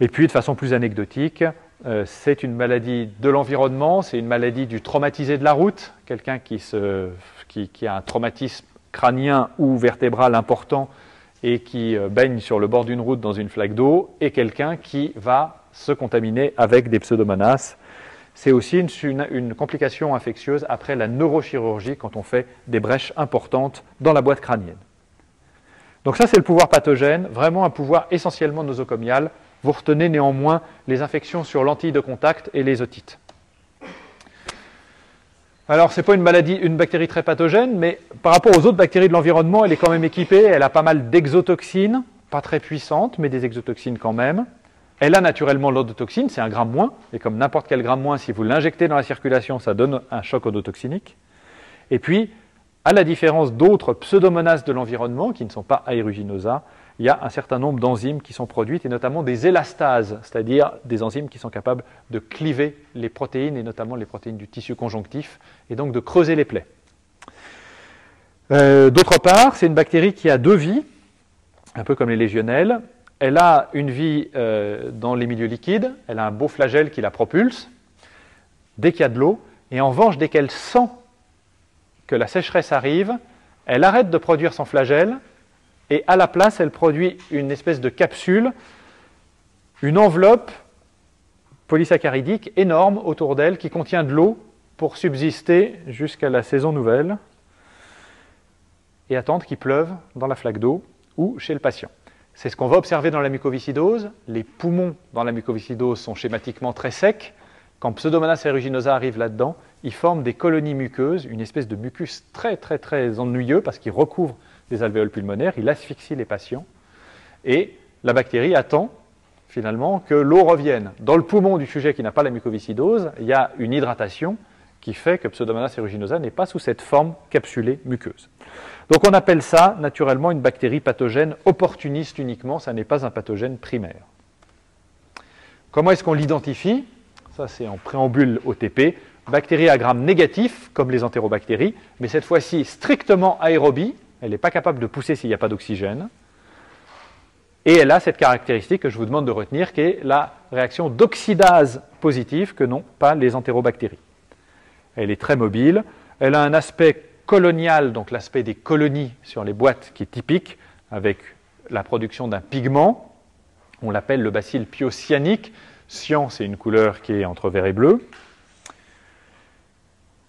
S1: Et puis, de façon plus anecdotique, c'est une maladie de l'environnement, c'est une maladie du traumatisé de la route, quelqu'un qui a un traumatisme crânien ou vertébral important et qui baigne sur le bord d'une route dans une flaque d'eau, et quelqu'un qui va se contaminer avec des pseudomonas. C'est aussi une complication infectieuse après la neurochirurgie quand on fait des brèches importantes dans la boîte crânienne. Donc ça, c'est le pouvoir pathogène, vraiment un pouvoir essentiellement nosocomial. Vous retenez néanmoins les infections sur lentilles de contact et les otites. Alors, ce n'est pas une bactérie très pathogène, mais par rapport aux autres bactéries de l'environnement, elle est quand même équipée. Elle a pas mal d'exotoxines, pas très puissantes, mais des exotoxines quand même. Elle a naturellement l'endotoxine, c'est un gramme moins, et comme n'importe quel gramme moins, si vous l'injectez dans la circulation, ça donne un choc endotoxinique. Et puis, à la différence d'autres pseudomonas de l'environnement, qui ne sont pas aeruginosa, il y a un certain nombre d'enzymes qui sont produites, et notamment des élastases, c'est-à-dire des enzymes qui sont capables de cliver les protéines, et notamment les protéines du tissu conjonctif, et donc de creuser les plaies. D'autre part, c'est une bactérie qui a 2 vies, un peu comme les légionnelles. Elle a une vie dans les milieux liquides, elle a un beau flagelle qui la propulse dès qu'il y a de l'eau, et en revanche, dès qu'elle sent que la sécheresse arrive, elle arrête de produire son flagelle, et à la place, elle produit une espèce de capsule, une enveloppe polysaccharidique énorme autour d'elle qui contient de l'eau pour subsister jusqu'à la saison nouvelle et attendre qu'il pleuve dans la flaque d'eau ou chez le patient. C'est ce qu'on va observer dans la mucoviscidose. Les poumons dans la mucoviscidose sont schématiquement très secs. Quand Pseudomonas aeruginosa arrive là-dedans, ils forment des colonies muqueuses, une espèce de mucus très ennuyeux parce qu'il recouvre des alvéoles pulmonaires, il asphyxie les patients. Et la bactérie attend finalement, que l'eau revienne. Dans le poumon du sujet qui n'a pas la mucoviscidose, il y a une hydratation qui fait que Pseudomonas aeruginosa n'est pas sous cette forme capsulée muqueuse. Donc on appelle ça naturellement une bactérie pathogène opportuniste uniquement, ça n'est pas un pathogène primaire. Comment est-ce qu'on l'identifie? Ça c'est en préambule au TP. Bactérie à gram négatif, comme les entérobactéries, mais cette fois-ci strictement aérobie, elle n'est pas capable de pousser s'il n'y a pas d'oxygène. Et elle a cette caractéristique que je vous demande de retenir, qui est la réaction d'oxydase positive que n'ont pas les entérobactéries. Elle est très mobile, elle a un aspect colonial, donc l'aspect des colonies sur les boîtes qui est typique, avec la production d'un pigment, on l'appelle le bacille pyocyanique. Cyan, c'est une couleur qui est entre vert et bleu.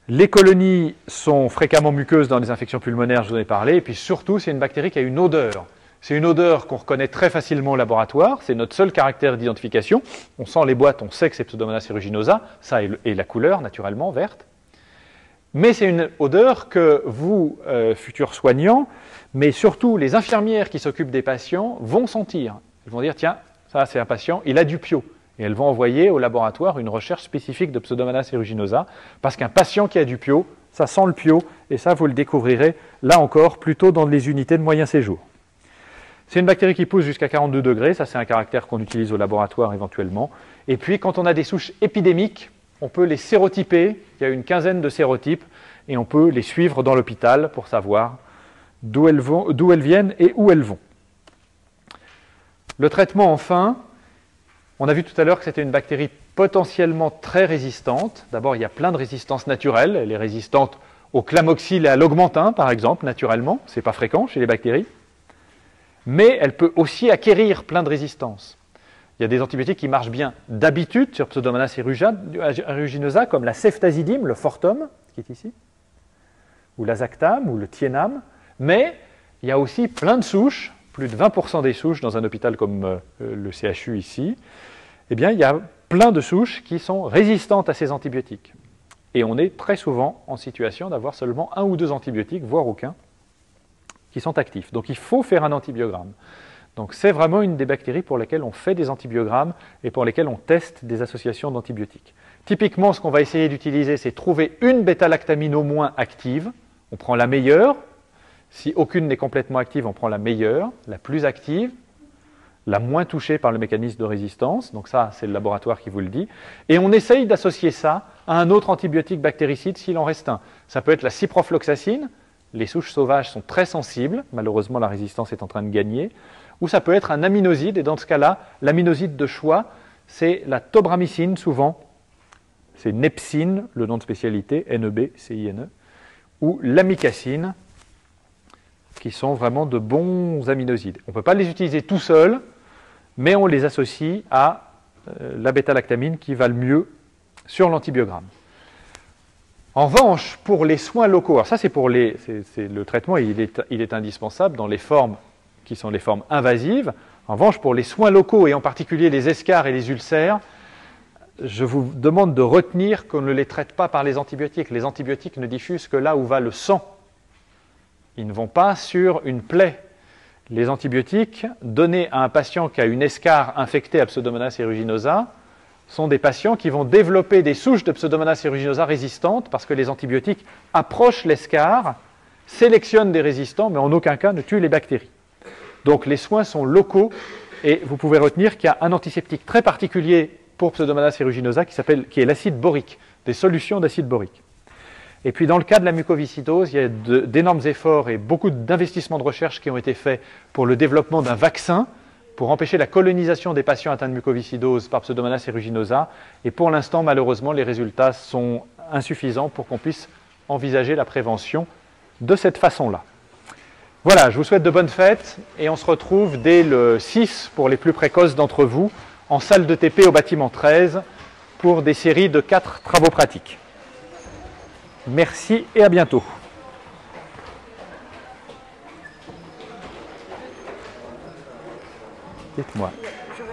S1: Les colonies sont fréquemment muqueuses dans les infections pulmonaires, je vous en ai parlé, et puis surtout, c'est une bactérie qui a une odeur. C'est une odeur qu'on reconnaît très facilement au laboratoire, c'est notre seul caractère d'identification. On sent les boîtes, on sait que c'est Pseudomonas aeruginosa, ça est la couleur, naturellement, verte. Mais c'est une odeur que vous, futurs soignants, mais surtout les infirmières qui s'occupent des patients, vont sentir. Ils vont dire, tiens, ça c'est un patient, il a du pio. Et elles vont envoyer au laboratoire une recherche spécifique de Pseudomonas aeruginosa, parce qu'un patient qui a du pio, ça sent le pio, et ça vous le découvrirez, là encore, plutôt dans les unités de moyen séjour. C'est une bactérie qui pousse jusqu'à 42 degrés, ça c'est un caractère qu'on utilise au laboratoire éventuellement. Et puis quand on a des souches épidémiques, on peut les sérotyper, il y a une quinzaine de sérotypes, et on peut les suivre dans l'hôpital pour savoir d'où elles viennent et où elles vont. Le traitement enfin, on a vu tout à l'heure que c'était une bactérie potentiellement très résistante. D'abord, il y a plein de résistances naturelles, elle est résistante au clamoxyle et à l'augmentin par exemple, naturellement, ce n'est pas fréquent chez les bactéries. Mais elle peut aussi acquérir plein de résistances. Il y a des antibiotiques qui marchent bien d'habitude sur Pseudomonas aeruginosa, comme la ceftazidime, le Fortum, qui est ici, ou l'azactam, ou le thiénam. Mais il y a aussi plein de souches, plus de 20% des souches dans un hôpital comme le CHU ici. Eh bien, il y a plein de souches qui sont résistantes à ces antibiotiques. Et on est très souvent en situation d'avoir seulement 1 ou 2 antibiotiques, voire aucun, qui sont actifs. Donc il faut faire un antibiogramme. Donc c'est vraiment une des bactéries pour lesquelles on fait des antibiogrammes et pour lesquelles on teste des associations d'antibiotiques. Typiquement, ce qu'on va essayer d'utiliser, c'est trouver une bêta-lactamine au moins active. On prend la meilleure. Si aucune n'est complètement active, on prend la meilleure, la plus active, la moins touchée par le mécanisme de résistance. Donc ça, c'est le laboratoire qui vous le dit. Et on essaye d'associer ça à un autre antibiotique bactéricide s'il en reste un. Ça peut être la ciprofloxacine. Les souches sauvages sont très sensibles. Malheureusement, la résistance est en train de gagner. Ou ça peut être un aminoside. Et dans ce cas-là, l'aminoside de choix, c'est la tobramycine souvent. C'est Nepsine, le nom de spécialité, N-E-B-C-I-N-E. Ou l'amicacine, qui sont vraiment de bons aminosides. On ne peut pas les utiliser tout seuls, mais on les associe à la bêta-lactamine qui va le mieux sur l'antibiogramme. En revanche, pour les soins locaux, alors ça c'est pour le traitement, il est indispensable dans les formes qui sont les formes invasives. En revanche, pour les soins locaux et en particulier les escarres et les ulcères, je vous demande de retenir qu'on ne les traite pas par les antibiotiques. Les antibiotiques ne diffusent que là où va le sang. Ils ne vont pas sur une plaie. Les antibiotiques donnés à un patient qui a une escarre infectée à Pseudomonas aeruginosa sont des patients qui vont développer des souches de Pseudomonas aeruginosa résistantes parce que les antibiotiques approchent l'escarre, sélectionnent des résistants, mais en aucun cas ne tuent les bactéries. Donc les soins sont locaux et vous pouvez retenir qu'il y a un antiseptique très particulier pour Pseudomonas aeruginosa qui est l'acide borique, des solutions d'acide borique. Et puis dans le cas de la mucoviscidose, il y a d'énormes efforts et beaucoup d'investissements de recherche qui ont été faits pour le développement d'un vaccin pour empêcher la colonisation des patients atteints de mucoviscidose par Pseudomonas aeruginosa. Et pour l'instant, malheureusement, les résultats sont insuffisants pour qu'on puisse envisager la prévention de cette façon-là. Voilà, je vous souhaite de bonnes fêtes et on se retrouve dès le 6 pour les plus précoces d'entre vous en salle de TP au bâtiment 13 pour des séries de 4 travaux pratiques. Merci et à bientôt. Dites-moi.